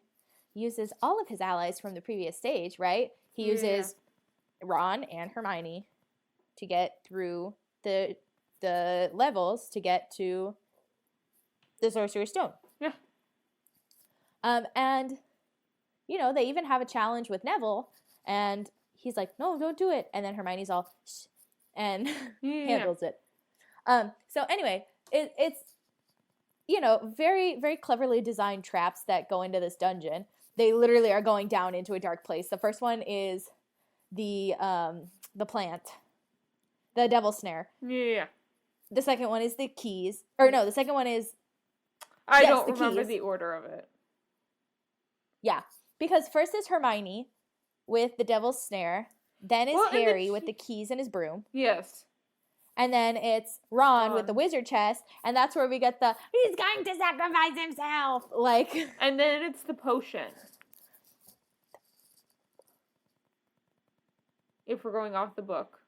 uses all of his allies from the previous stage. Right, he uses Ron and Hermione to get through the levels to get to the Sorcerer's Stone. Yeah. And you know, they even have a challenge with Neville, and he's like, "No, don't do it." And then Hermione's all, "Shh," and handles it. So anyway, it's you know, very, very cleverly designed traps that go into this dungeon. They literally are going down into a dark place. The first one is the plant, the Devil's Snare. Yeah. The second one is the keys. Or no, the second one is... I yes, don't the remember keys. the order of it. Yeah. Because first is Hermione with the Devil's Snare. Then is Harry with the keys and his broom. Yes. And then it's Ron with the wizard chest. And that's where we get the, he's going to sacrifice himself. Like... And then it's the potion. If we're going off the book.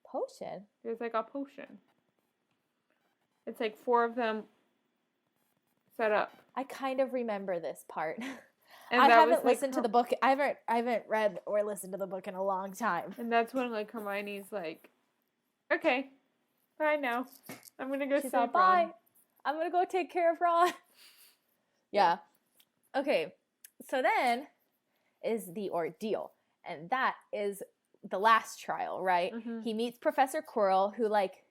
Potion? There's like a potion. It's like 4 of them set up. I kind of remember this part. And I that haven't was, like, listened to the book. I haven't read or listened to the book in a long time. And that's when like Hermione's like, okay, bye now. I'm gonna go She's save all, Ron. bye. I'm gonna go take care of Ron. Yeah. Okay. So then is the ordeal. And that is the last trial, right? Mm-hmm. He meets Professor Quirrell, who, like,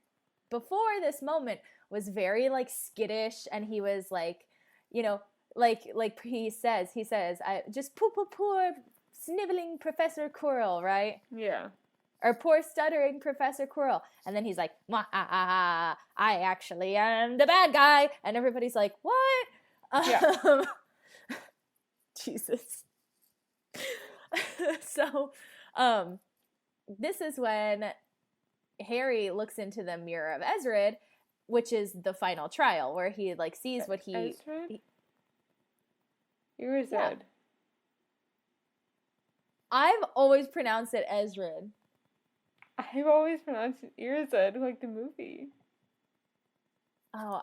before this moment was very, like, skittish, and he was, like, you know, like he says, I just poor sniveling Professor Quirrell, right? Yeah. Or poor stuttering Professor Quirrell. And then he's like, I actually am the bad guy. And everybody's like, what? Yeah. Jesus. So, this is when Harry looks into the Mirror of Ezrid, which is the final trial, where he, like, sees what he... Ezrid? Irized. Yeah. I've always pronounced it Ezrid. I've always pronounced it Irized, like the movie. Oh,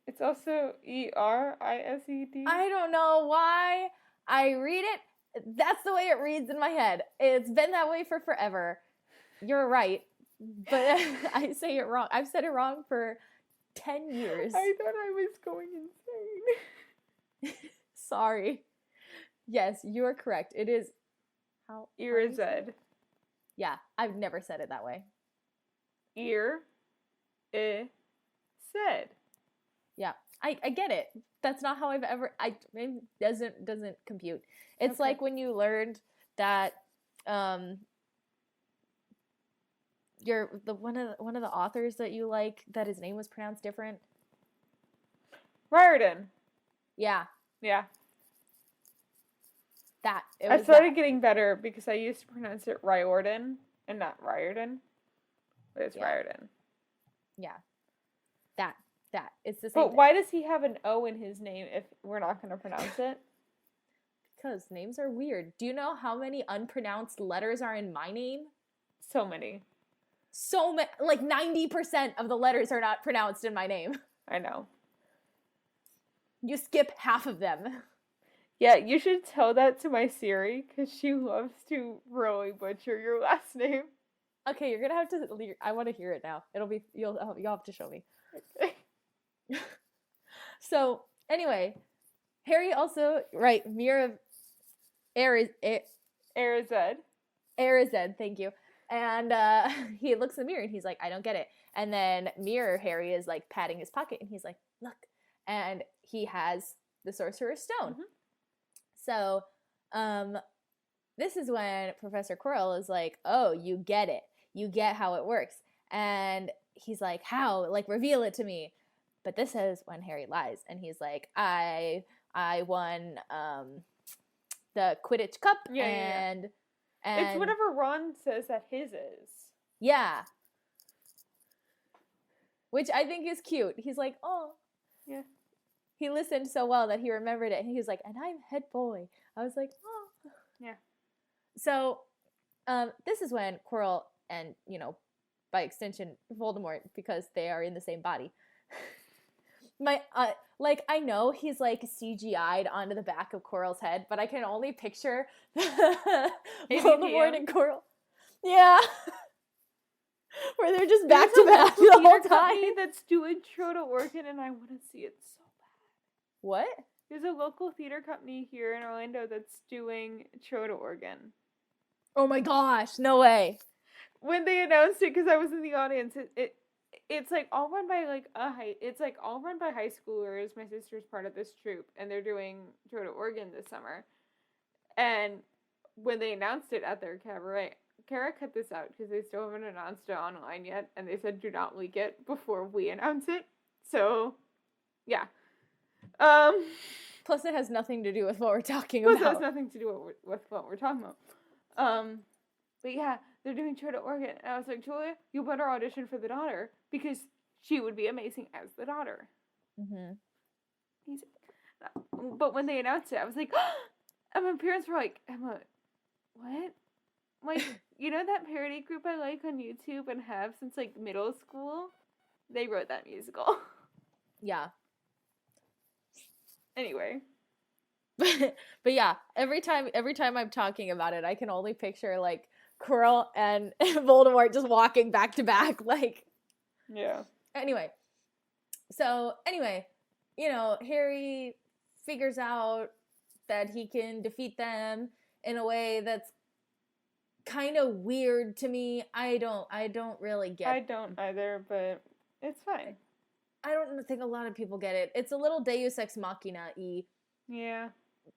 It's also Erised. I don't know why I read it. That's the way it reads in my head. It's been that way for forever. You're right. But I say it wrong. I've said it wrong for 10 years. I thought I was going insane. Sorry. Yes, you are correct. It is how do you say it? Irized. Yeah, I've never said it that way. Said. Yeah, I get it. That's not how I've ever. It doesn't compute. It's Okay. like when you learned that one of the authors that you like, that his name was pronounced different. Riordan. Yeah, Yeah. that. It I was started that. getting better because I used to pronounce it Riordan and not Riordan. But it's Yeah. Riordan. Yeah, that. It's the same. But thing. why does he have an O in his name if we're not going to pronounce it? Because names are weird. Do you know how many unpronounced letters are in my name? So many. So many, like 90% of the letters are not pronounced in my name. I know. You skip half of them. Yeah, you should tell that to my Siri because she loves to really butcher your last name. Okay, you're gonna have to. I want to hear it now. You'll have to show me. Okay. So anyway, Harry also Mirror of Erized. Erized, thank you. And he looks in the mirror and he's like, I don't get it. And then Mirror Harry is like patting his pocket and he's like, look, and he has the Sorcerer's Stone. Mhm. So, this is when Professor Quirrell is like, oh, you get it. You get how it works. And he's like, how? Like, reveal it to me. But this is when Harry lies. And he's like, I won the Quidditch Cup. Yeah. And It's whatever Ron says that his is. yeah. Which I think is cute. He's like, oh. Yeah. He listened so well that he remembered it. And he was like, and I'm head boy. I was like, oh. Yeah. So, this is when Quirrell and, you know, by extension, Voldemort, because they are in the same body. I know he's like CGI'd onto the back of Quirrell's head, but I can only picture Voldemort and Quirrell. Yeah. Where they're just back to back the whole time. That's doing True to Oregon, and I want to see it so bad. What? There's a local theater company here in Orlando that's doing True to Oregon. Oh my gosh, no way. When they announced it, because I was in the audience, it's like all run by high schoolers. My sister's part of this troupe, and they're doing True to Oregon this summer. And when they announced it at their cabaret, Kara cut this out because they still haven't announced it online yet, and they said do not leak it before we announce it. So, yeah. Plus, it has nothing to do with what we're talking about. Plus, it has nothing to do with what we're talking about. But yeah, they're doing True to Oregon, and I was like, Julia, you better audition for the daughter because she would be amazing as the daughter. Mm-hmm. But when they announced it, I was like, and my parents were like, Emma, what? Like, you know that parody group I like on YouTube and have since like middle school? They wrote that musical. Yeah. Anyway. But yeah, every time I'm talking about it, I can only picture like Quirrell and Voldemort just walking back to back, like. Yeah. Anyway, you know, Harry figures out that he can defeat them in a way that's kind of weird to me. I don't really get. I don't either, but it's fine. I don't think a lot of people get it. It's a little Deus Ex Machina-y. Yeah.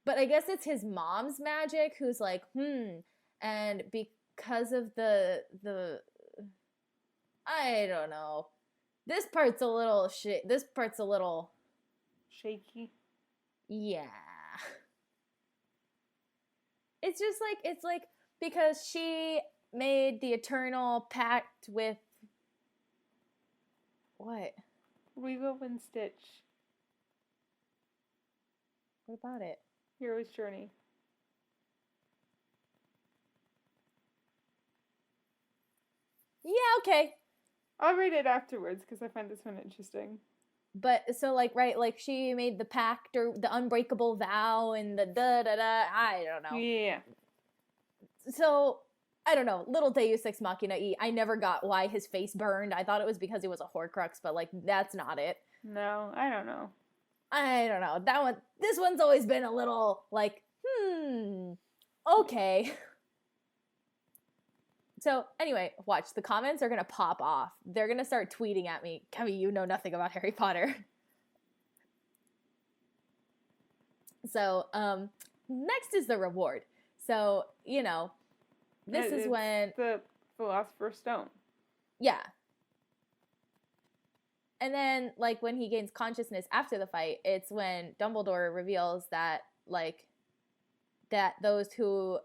But I guess it's his mom's magic who's like, and because of the I don't know. This part's a little shaky. Yeah. It's like because she made the eternal pact with what? Lilo and Stitch. What about it? Hero's Journey. Yeah, okay. I'll read it afterwards because I find this one interesting. But so right, she made the pact or the unbreakable vow and the da-da-da, I don't know. Yeah. So, I don't know, little Deus Ex Machina-y. I never got why his face burned. I thought it was because he was a Horcrux, but like that's not it. No, I don't know. This one's always been a little like, okay. So, anyway, watch. The comments are going to pop off. They're going to start tweeting at me, Gaby, you know nothing about Harry Potter. So, next is the reward. So, you know, this is when... the Philosopher's Stone. Yeah. And then, like, when he gains consciousness after the fight, it's when Dumbledore reveals that, like, that those who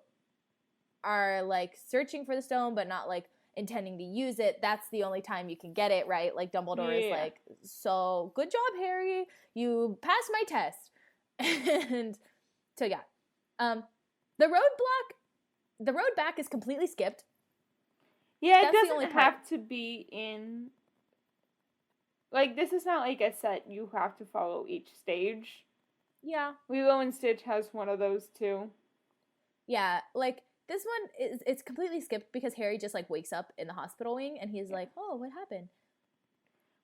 are, like, searching for the stone but not, like, intending to use it, that's the only time you can get it, right? Like, Dumbledore is like, so, good job, Harry. You passed my test. And so, yeah. The road back is completely skipped. Yeah, That's it doesn't have to be in... Like, this is not like a set you have to follow each stage. Yeah. Lilo and Stitch has one of those, too. Yeah, like, this one, it's completely skipped because Harry just, like, wakes up in the hospital wing and he's like, oh, what happened?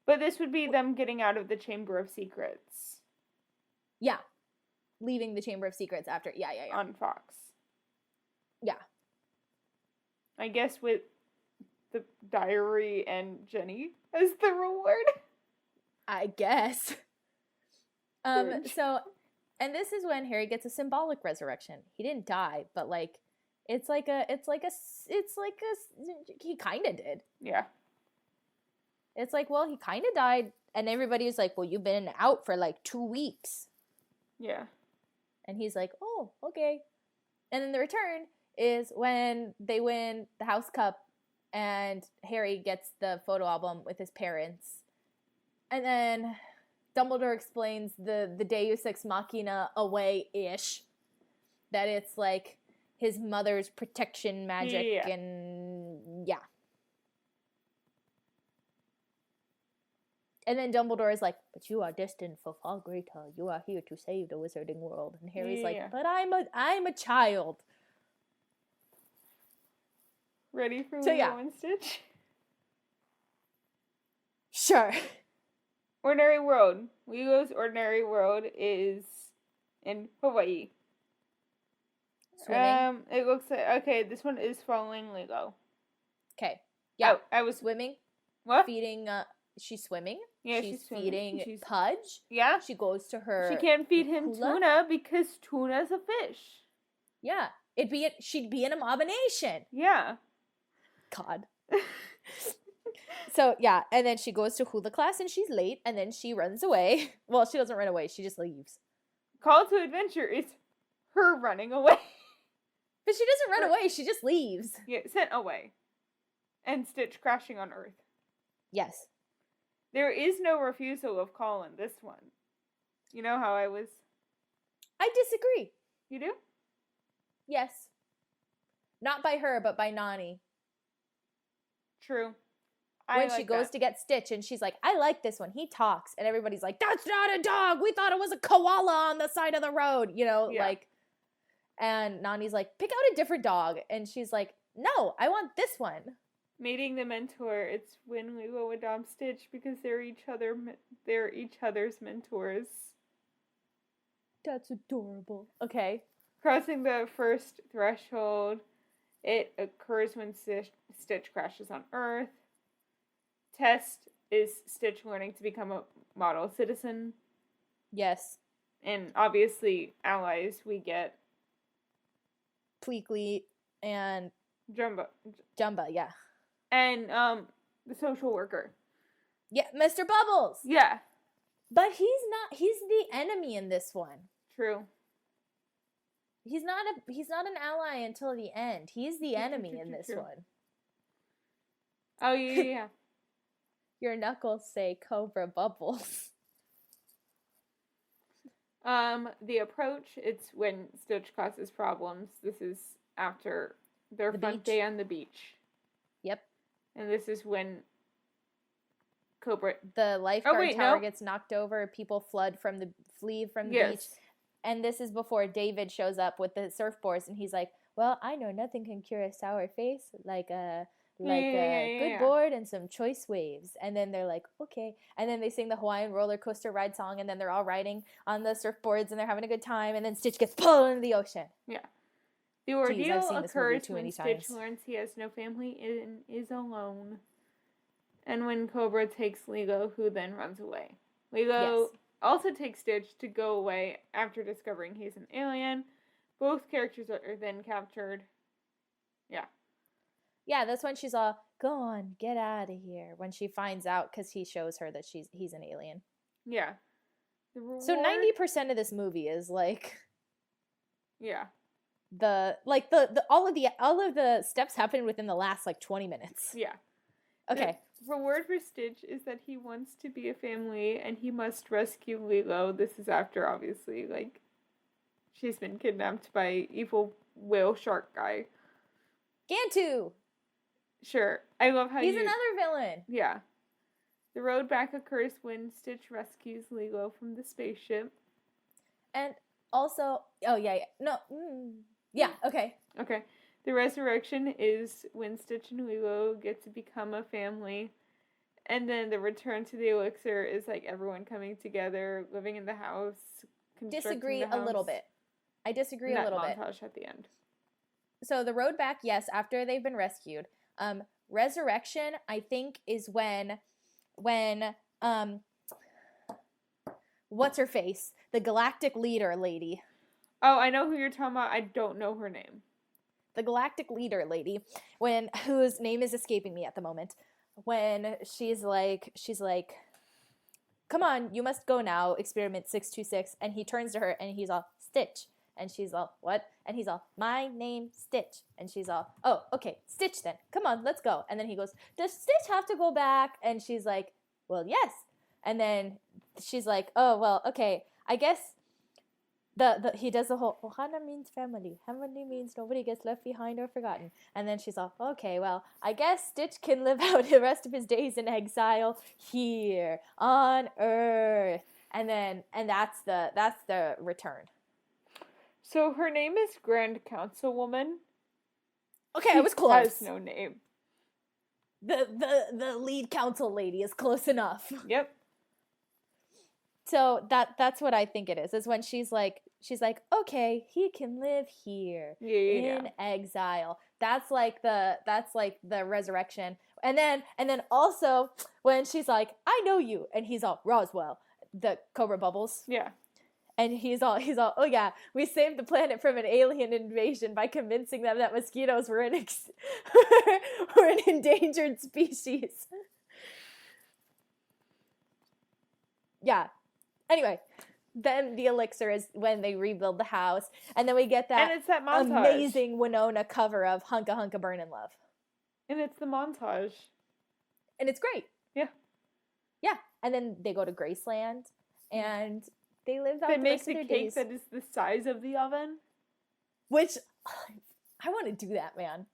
But this would be them getting out of the Chamber of Secrets. Yeah. Leaving the Chamber of Secrets after, yeah. On Fox. Yeah. I guess with the diary and Jenny as the reward. I guess. So, and this is when Harry gets a symbolic resurrection. He didn't die, but like, he kind of did. Yeah. It's like, well, he kind of died, and everybody's like, well, you've been out for like 2 weeks. Yeah. And he's like, oh, okay. And then the return is when they win the House Cup, and Harry gets the photo album with his parents. And then Dumbledore explains the Deus Ex Machina away-ish. That it's like his mother's protection magic Yeah. and yeah. And then Dumbledore is like, but you are destined for far greater. You are here to save the wizarding world. And Harry's Yeah. like, but I'm a child. Ready for So, Lilo yeah. and Stitch? Sure. Ordinary World. Lilo's Ordinary World is in Hawaii. Swimming. It looks like, okay, this one is following Lilo. Okay. Yeah. Oh, I was, Swimming. what? Feeding. She's swimming. Yeah, she's she's swimming. feeding She's- Pudge. Yeah. She goes to her. She can't feed him hula? tuna because tuna's a fish. Yeah. She'd be an abomination. Yeah. God. So yeah, and then she goes to hula class and she's late, and then she runs away. Well, she doesn't run away. She just leaves. Call to Adventure is her running away. But she doesn't run away. She just leaves. Yeah, sent away. And Stitch crashing on Earth. Yes. There is no refusal of call in this one. You know how I was... I disagree. You do? Yes. Not by her, but by Nani. True. When she goes to get Stitch and she's like, I like this one. He talks. And everybody's like, that's not a dog. We thought it was a koala on the side of the road. You know, Yeah. like, and Nani's like, pick out a different dog. And she's like, no, I want this one. Meeting the mentor. It's when Lilo adopts Stitch because they're each other's mentors. That's adorable. Okay. Crossing the first threshold. It occurs when Stitch crashes on Earth. Test is Stitch learning to become a model citizen. Yes. And obviously, allies, we get Pleakley and Jumbo. Jumba, yeah. And the social worker. Yeah, Mr. Bubbles. Yeah, But he's the enemy in this one. true. He's not an ally until the end. He's the enemy in this True. one. Oh, yeah. Your knuckles say Cobra Bubbles. The approach, it's when Stitch causes problems. This is after their The fun beach. day on the beach. Yep. And this is when Cobra... The lifeguard wait, tower no. gets knocked over. People flee from the Yes. beach. And this is before David shows up with the surfboards, and he's like, "Well, I know nothing can cure a sour face like a good Yeah. board and some choice waves." And then they're like, "Okay." And then they sing the Hawaiian roller coaster ride song, and then they're all riding on the surfboards, and they're having a good time. And then Stitch gets pulled into the ocean. The I've ordeal seen this movie occurs too when many Stitch times. learns he has no family and is alone. And when Cobra takes Lilo, who then runs away. Lilo Yes. also takes Stitch to go away after discovering he's an alien. Both characters are then captured. Yeah, that's when she's all, "Go on, get out of here." When she finds out, because he shows her that he's an alien. Yeah. The reward, So 90% of this movie is like Yeah. the all of the steps happen within the last like 20 minutes. Yeah. Okay. The reward for Stitch is that he wants to be a family and he must rescue Lilo. This is after, obviously, like, she's been kidnapped by evil whale shark guy. Gantu. Sure. I love how He's another villain. Yeah. The road back occurs when Stitch rescues Lilo from the spaceship. And also, oh yeah. No. Yeah, okay. Okay. The resurrection is when Stitch and Lilo get to become a family. And then the return to the elixir is like everyone coming together, living in the house. constructing Disagree the a little house. bit. I disagree And a that little bit. montage at the end. So the road back, yes, after they've been rescued. Resurrection, I think, is when what's her face? The galactic leader lady. Oh, I know who you're talking about. I don't know her name. The galactic leader lady, whose name is escaping me at the moment. When she's like, "Come on, you must go now, experiment 626." And he turns to her and he's all, "Stitch." And she's all, "What?" And he's all, "My name's Stitch." And she's all, "Oh, okay, Stitch then. Come on, let's go." And then he goes, "Does Stitch have to go back?" And she's like, "Well, yes." And then she's like, "Oh, well, okay, I guess he does the whole Ohana means family. Family means nobody gets left behind or forgotten. And then she's all, okay, well, I guess Stitch can live out the rest of his days in exile here on Earth. And that's the return. So her name is Grand Councilwoman. Okay, I was close. Has no name. The lead council lady is close enough. Yep. So that's what I think it is when she's like, okay, he can live here in exile. That's like the resurrection. And then also when she's like, I know you, and he's all, Roswell, the Cobra Bubbles. Yeah. And he's all, oh yeah, we saved the planet from an alien invasion by convincing them that mosquitoes were an endangered species. Yeah. Anyway, then the elixir is when they rebuild the house, and then we get that, and it's that montage. Amazing Winona cover of Hunka Hunka Burnin' Love. And it's the montage. And it's great. Yeah. Yeah. And then they go to Graceland, and they live out they the make rest the of their cake days. that is the size of the oven. Which, I want to do that, man.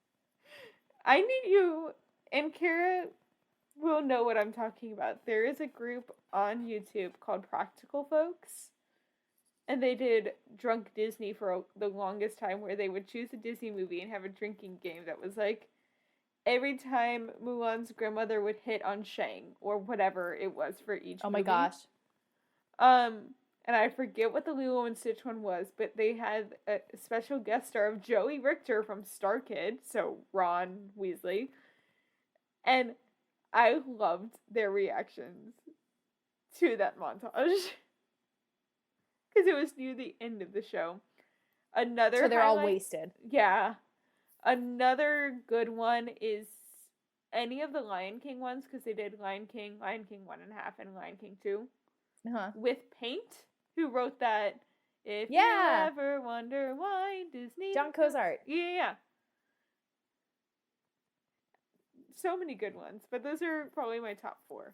I need you, and Kara will know what I'm talking about. There is a group on YouTube called Practical Folks, and they did Drunk Disney for the longest time, where they would choose a Disney movie and have a drinking game that was like, every time Mulan's grandmother would hit on Shang, or whatever it was for each movie. Oh my gosh. And I forget what the Lilo and Stitch one was, but they had a special guest star of Joey Richter from Star Kid, so Ron Weasley, and I loved their reactions to that montage. Because it was near the end of the show. So they're all wasted. Yeah. Another good one is any of the Lion King ones, because they did Lion King 1.5, and Lion King 2. Uh-huh. With Paint, who wrote that, If You Ever Wonder Why Disney... John Cozart. Yeah. So many good ones, but those are probably my top 4.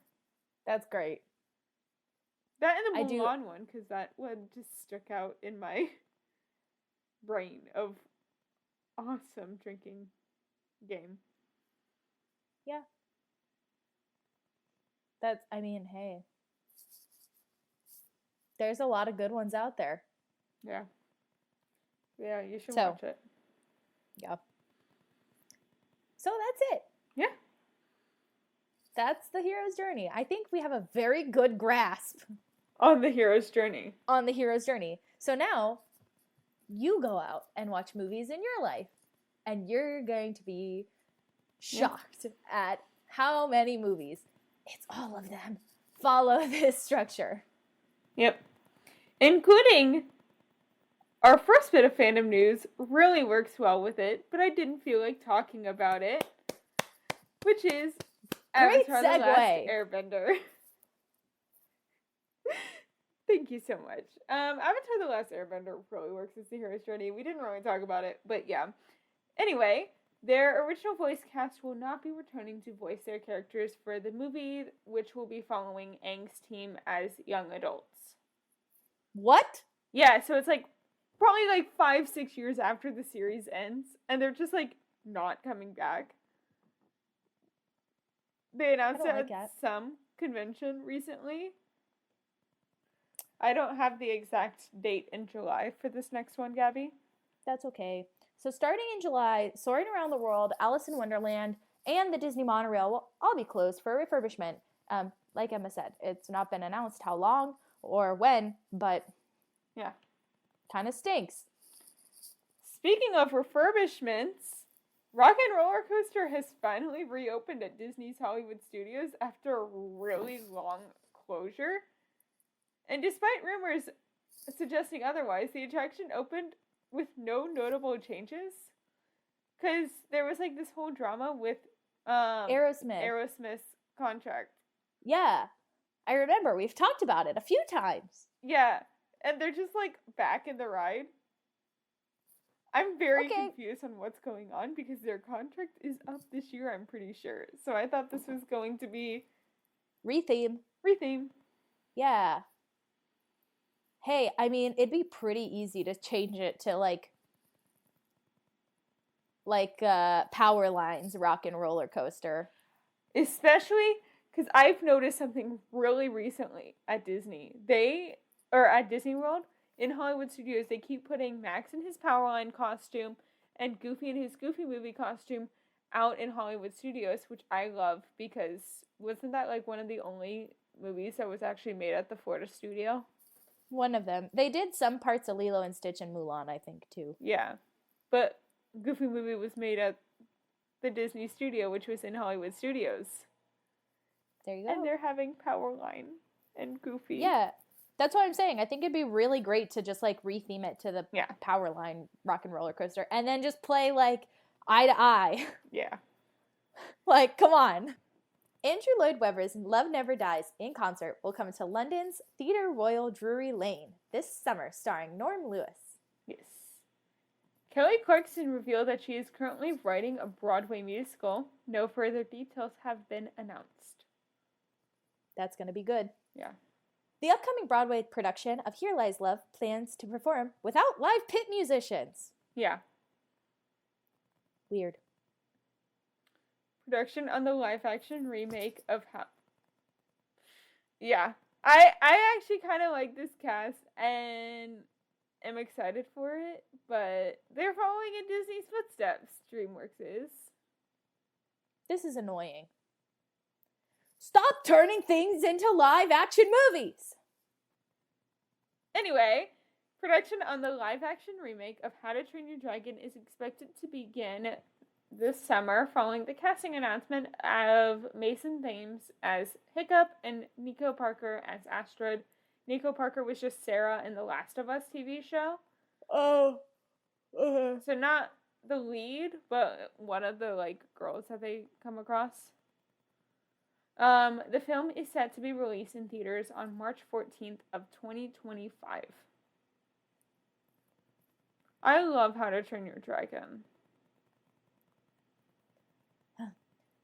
That's great. That and the Mulan one, because that one just stuck out in my brain of awesome drinking game. Yeah. Hey. There's a lot of good ones out there. Yeah. Yeah, you should watch it. Yeah. So that's it. Yeah. That's the hero's journey. I think we have a very good grasp on the hero's journey. So now you go out and watch movies in your life, and you're going to be shocked at how many movies, it's all of them, follow this structure. Yep. Including our first bit of fandom news really works well with it, but I didn't feel like talking about it, which is Avatar The Last Airbender. Thank you so much. Avatar The Last Airbender really works as the hero's journey. We didn't really talk about it, but yeah. Anyway, their original voice cast will not be returning to voice their characters for the movie, which will be following Aang's team as young adults. What? Yeah, so it's like probably like 5-6 years after the series ends, and they're just like not coming back. They announced it at some convention recently. I don't have the exact date in July for this next one, Gabby. That's okay. So starting in July, Soaring Around the World, Alice in Wonderland, and the Disney Monorail will all be closed for refurbishment. Like Emma said, it's not been announced how long or when, but yeah, kind of stinks. Speaking of refurbishments, Rock and Roller Coaster has finally reopened at Disney's Hollywood Studios after a really long closure. And despite rumors suggesting otherwise, the attraction opened with no notable changes. Because there was like this whole drama with Aerosmith's contract. Yeah. I remember. We've talked about it a few times. Yeah. And they're just like back in the ride. I'm very confused on what's going on because their contract is up this year, I'm pretty sure. So I thought this was going to be... Retheme. Retheme. Yeah. hey, I mean, it'd be pretty easy to change it to Power Lines Rock and Roller Coaster. Especially because I've noticed something really recently at Disney. At Disney World in Hollywood Studios, they keep putting Max in his Powerline costume and Goofy in his Goofy movie costume out in Hollywood Studios, which I love because wasn't that like one of the only movies that was actually made at the Florida studio? One of them. They did some parts of Lilo and Stitch and Mulan, I think, too. Yeah. But Goofy movie was made at the Disney studio, which was in Hollywood Studios. There you go. And they're having Powerline and Goofy. Yeah. That's what I'm saying. I think it'd be really great to just like retheme it to the Yeah. Powerline Rock and Roller Coaster and then just play like eye to eye. Yeah. Like, come on. Andrew Lloyd Webber's Love Never Dies in concert will come to London's Theatre Royal Drury Lane this summer, starring Norm Lewis. Yes. Kelly Clarkson revealed that she is currently writing a Broadway musical. No further details have been announced. That's going to be good. Yeah. The upcoming Broadway production of Here Lies Love plans to perform without live pit musicians. Yeah. Weird. Production on the live-action remake of Yeah. I actually kind of like this cast and am excited for it, but they're following in Disney's footsteps, DreamWorks is. This is annoying. Stop turning things into live-action movies! Anyway, production on the live-action remake of How to Train Your Dragon is expected to begin this summer following the casting announcement of Mason Thames as Hiccup and Nico Parker as Astrid. Nico Parker was just Sarah in the Last of Us TV show. Oh. So not the lead, but one of the like girls that they come across. The film is set to be released in theaters on March 14th of 2025. I love How to Train Your Dragon.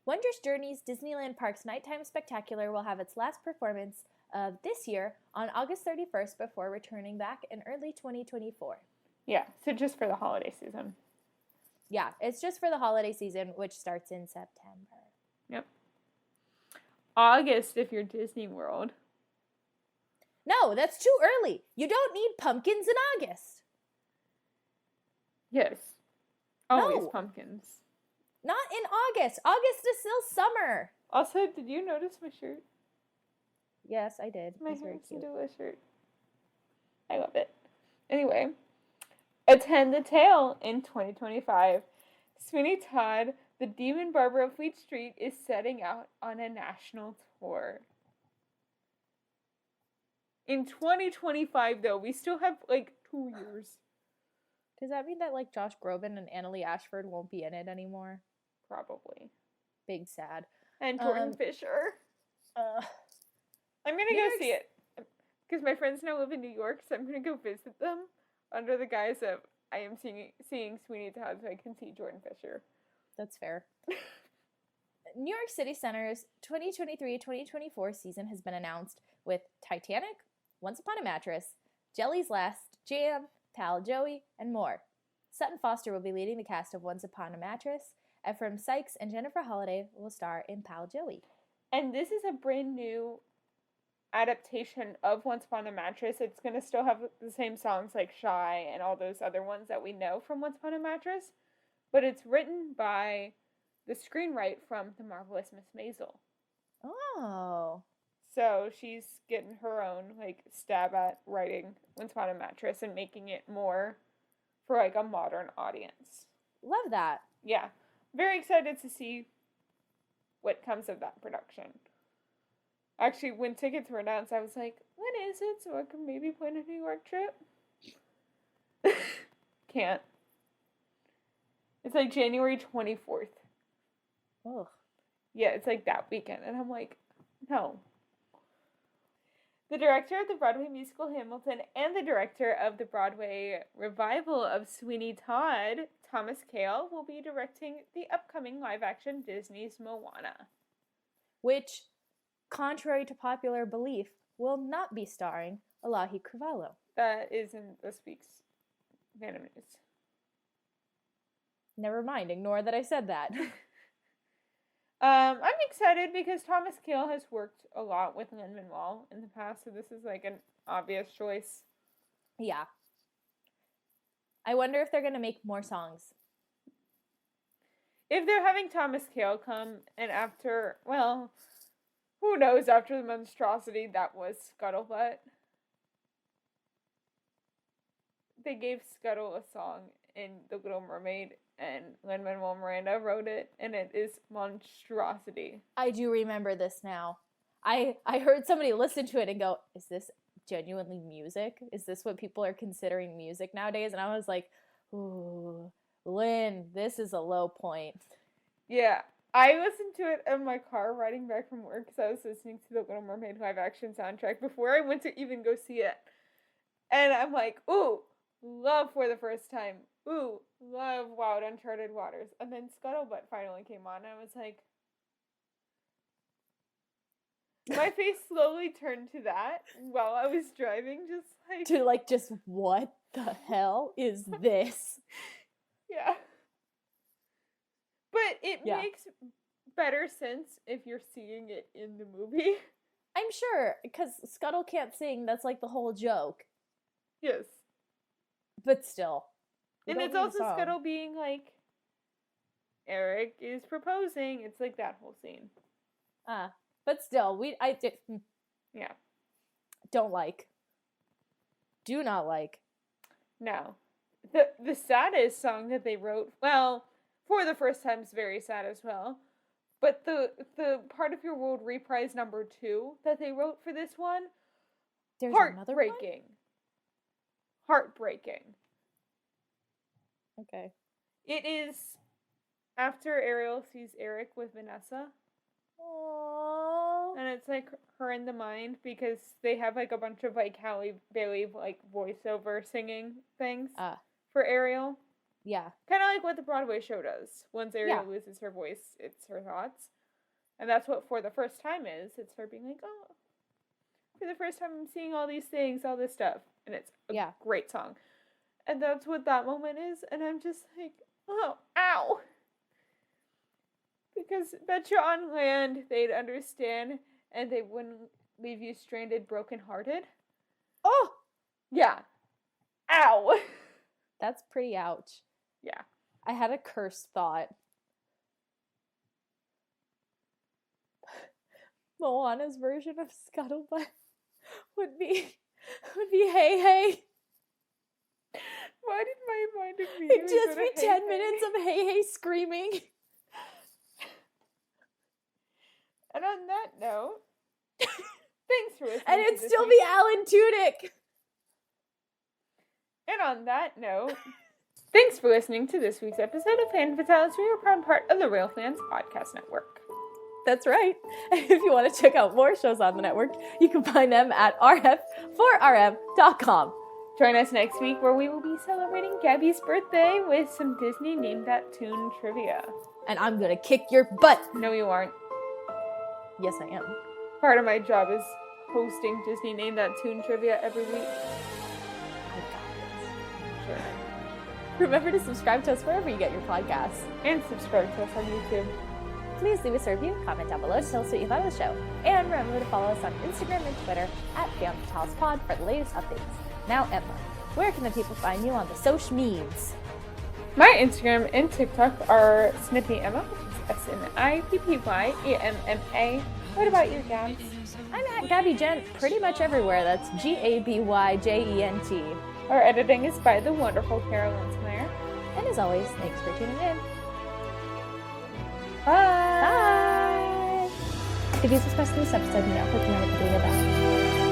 Wondrous Journey's Disneyland Parks Nighttime Spectacular will have its last performance of this year on August 31st before returning back in early 2024. Yeah, so just for the holiday season. Yeah, it's just for the holiday season, which starts in September. Yep. August if you're Disney World. No, that's too early. You don't need pumpkins in August. Yes. Always No. pumpkins. Not in August. August is still summer. Also, did you notice my shirt? Yes, I did. My It's very Harry cute. Cinderella shirt. I love it. Anyway, attend the Tale in 2025. Sweeney Todd, the Demon Barber of Fleet Street, is setting out on a national tour. In 2025, though, we still have like 2 years. Does that mean that like Josh Groban and Annalee Ashford won't be in it anymore? Probably. Big sad. And Jordan Fisher. I'm gonna go see it. Because my friends now live in New York, so I'm gonna go visit them under the guise of I am seeing Sweeney Todd so I can see Jordan Fisher. That's fair. New York City Center's 2023-2024 season has been announced with Titanic, Once Upon a Mattress, Jelly's Last Jam, Pal Joey, and more. Sutton Foster will be leading the cast of Once Upon a Mattress, Ephraim Sykes and Jennifer Holliday will star in Pal Joey. And this is a brand new adaptation of Once Upon a Mattress. It's going to still have the same songs like Shy and all those other ones that we know from Once Upon a Mattress, but it's written by the screenwriter from The Marvelous Miss Maisel. Oh. So she's getting her own like stab at writing Once Upon a Mattress and making it more for like a modern audience. Love that. Yeah. Very excited to see what comes of that production. Actually, when tickets were announced, I was like, when is it? So I can maybe plan a New York trip. Can't. It's like January 24th. Oh. Yeah, it's like that weekend. And I'm like, no. The director of the Broadway musical Hamilton and the director of the Broadway revival of Sweeney Todd, Thomas Kail, will be directing the upcoming live-action Disney's Moana. Which, contrary to popular belief, will not be starring Elahi Cravalho. that is in this week's Fandom News. Never mind. Ignore that I said that. I'm excited because Thomas Kail has worked a lot with Lin-Manuel in the past, so this is like an obvious choice. Yeah. I wonder if they're going to make more songs. If they're having Thomas Kail come, and after, well, who knows, after the monstrosity that was Scuttlebutt. They gave Scuttle a song in The Little Mermaid, and Lin-Manuel Miranda wrote it, and it is monstrosity. I do remember this now. I heard somebody listen to it and go, is this genuinely music? Is this what people are considering music nowadays? And I was like, ooh, Lynn, this is a low point. Yeah, I listened to it in my car riding back from work because I was listening to the Little Mermaid live-action soundtrack before I went to even go see it. And I'm like, ooh, love For the First Time. Ooh, love Wild Uncharted Waters. And then Scuttlebutt finally came on, and I was like, my face slowly turned to that while I was driving, Just what the hell is this? Yeah. But it makes better sense if you're seeing it in the movie. I'm sure, because Scuttle can't sing. That's like the whole joke. Yes. But still. And it's also Scuttle being like, Eric is proposing. It's like that whole scene. But still, Yeah. Don't like. Do not like. No. The saddest song that they wrote, well, For the First Time is very sad as well. But the Part of Your World reprise number 2 that they wrote for this one, There's another one? Heartbreaking. Okay. It is after Ariel sees Eric with Vanessa. Aww. And it's like her in the mind because they have like a bunch of like Halle Bailey like voiceover singing things for Ariel. Yeah. Kind of like what the Broadway show does. Once Ariel loses her voice, it's her thoughts. And that's what For the First Time is. It's her being like, oh, for the first time I'm seeing all these things, all this stuff. And it's a great song. And that's what that moment is. And I'm just like, oh, ow. Because bet you on land they'd understand and they wouldn't leave you stranded, brokenhearted. Oh! Yeah. Ow. That's pretty ouch. Yeah. I had a cursed thought. Moana's version of Scuttlebutt would be hey hey. Why did my mind immediately It'd just go be to 10 hey, minutes of hey hey screaming. And on that note, thanks for listening. And it'd still be Alan Tudyk. And on that note, thanks for listening to this week's episode of Fan Fatales. We are a proud part of the Real Fans Podcast Network. That's right. And if you want to check out more shows on the network, you can find them at rf4rm.com. Join us next week where we will be celebrating Gaby's birthday with some Disney Name That Tune trivia. And I'm going to kick your butt. No, you aren't. Yes, I am. Part of my job is hosting Disney Name That Tune trivia every week. I got this. Sure. Remember to subscribe to us wherever you get your podcasts. And subscribe to us on YouTube. Please leave us a review, comment down below to tell us what you thought of the show. And remember to follow us on Instagram and Twitter at FanFatalesPod for the latest updates. Now, Emma, where can the people find you on the social medias? My Instagram and TikTok are Snippy Emma, which is SNIPPYEMMA. What about you, Gabs? I'm at Gaby Gent pretty much everywhere. That's GABYJENT. Our editing is by the wonderful Carolyn Smeyer. And as always, thanks for tuning in. Bye! Bye! If you subscribe to this episode, you know, click on the video bell.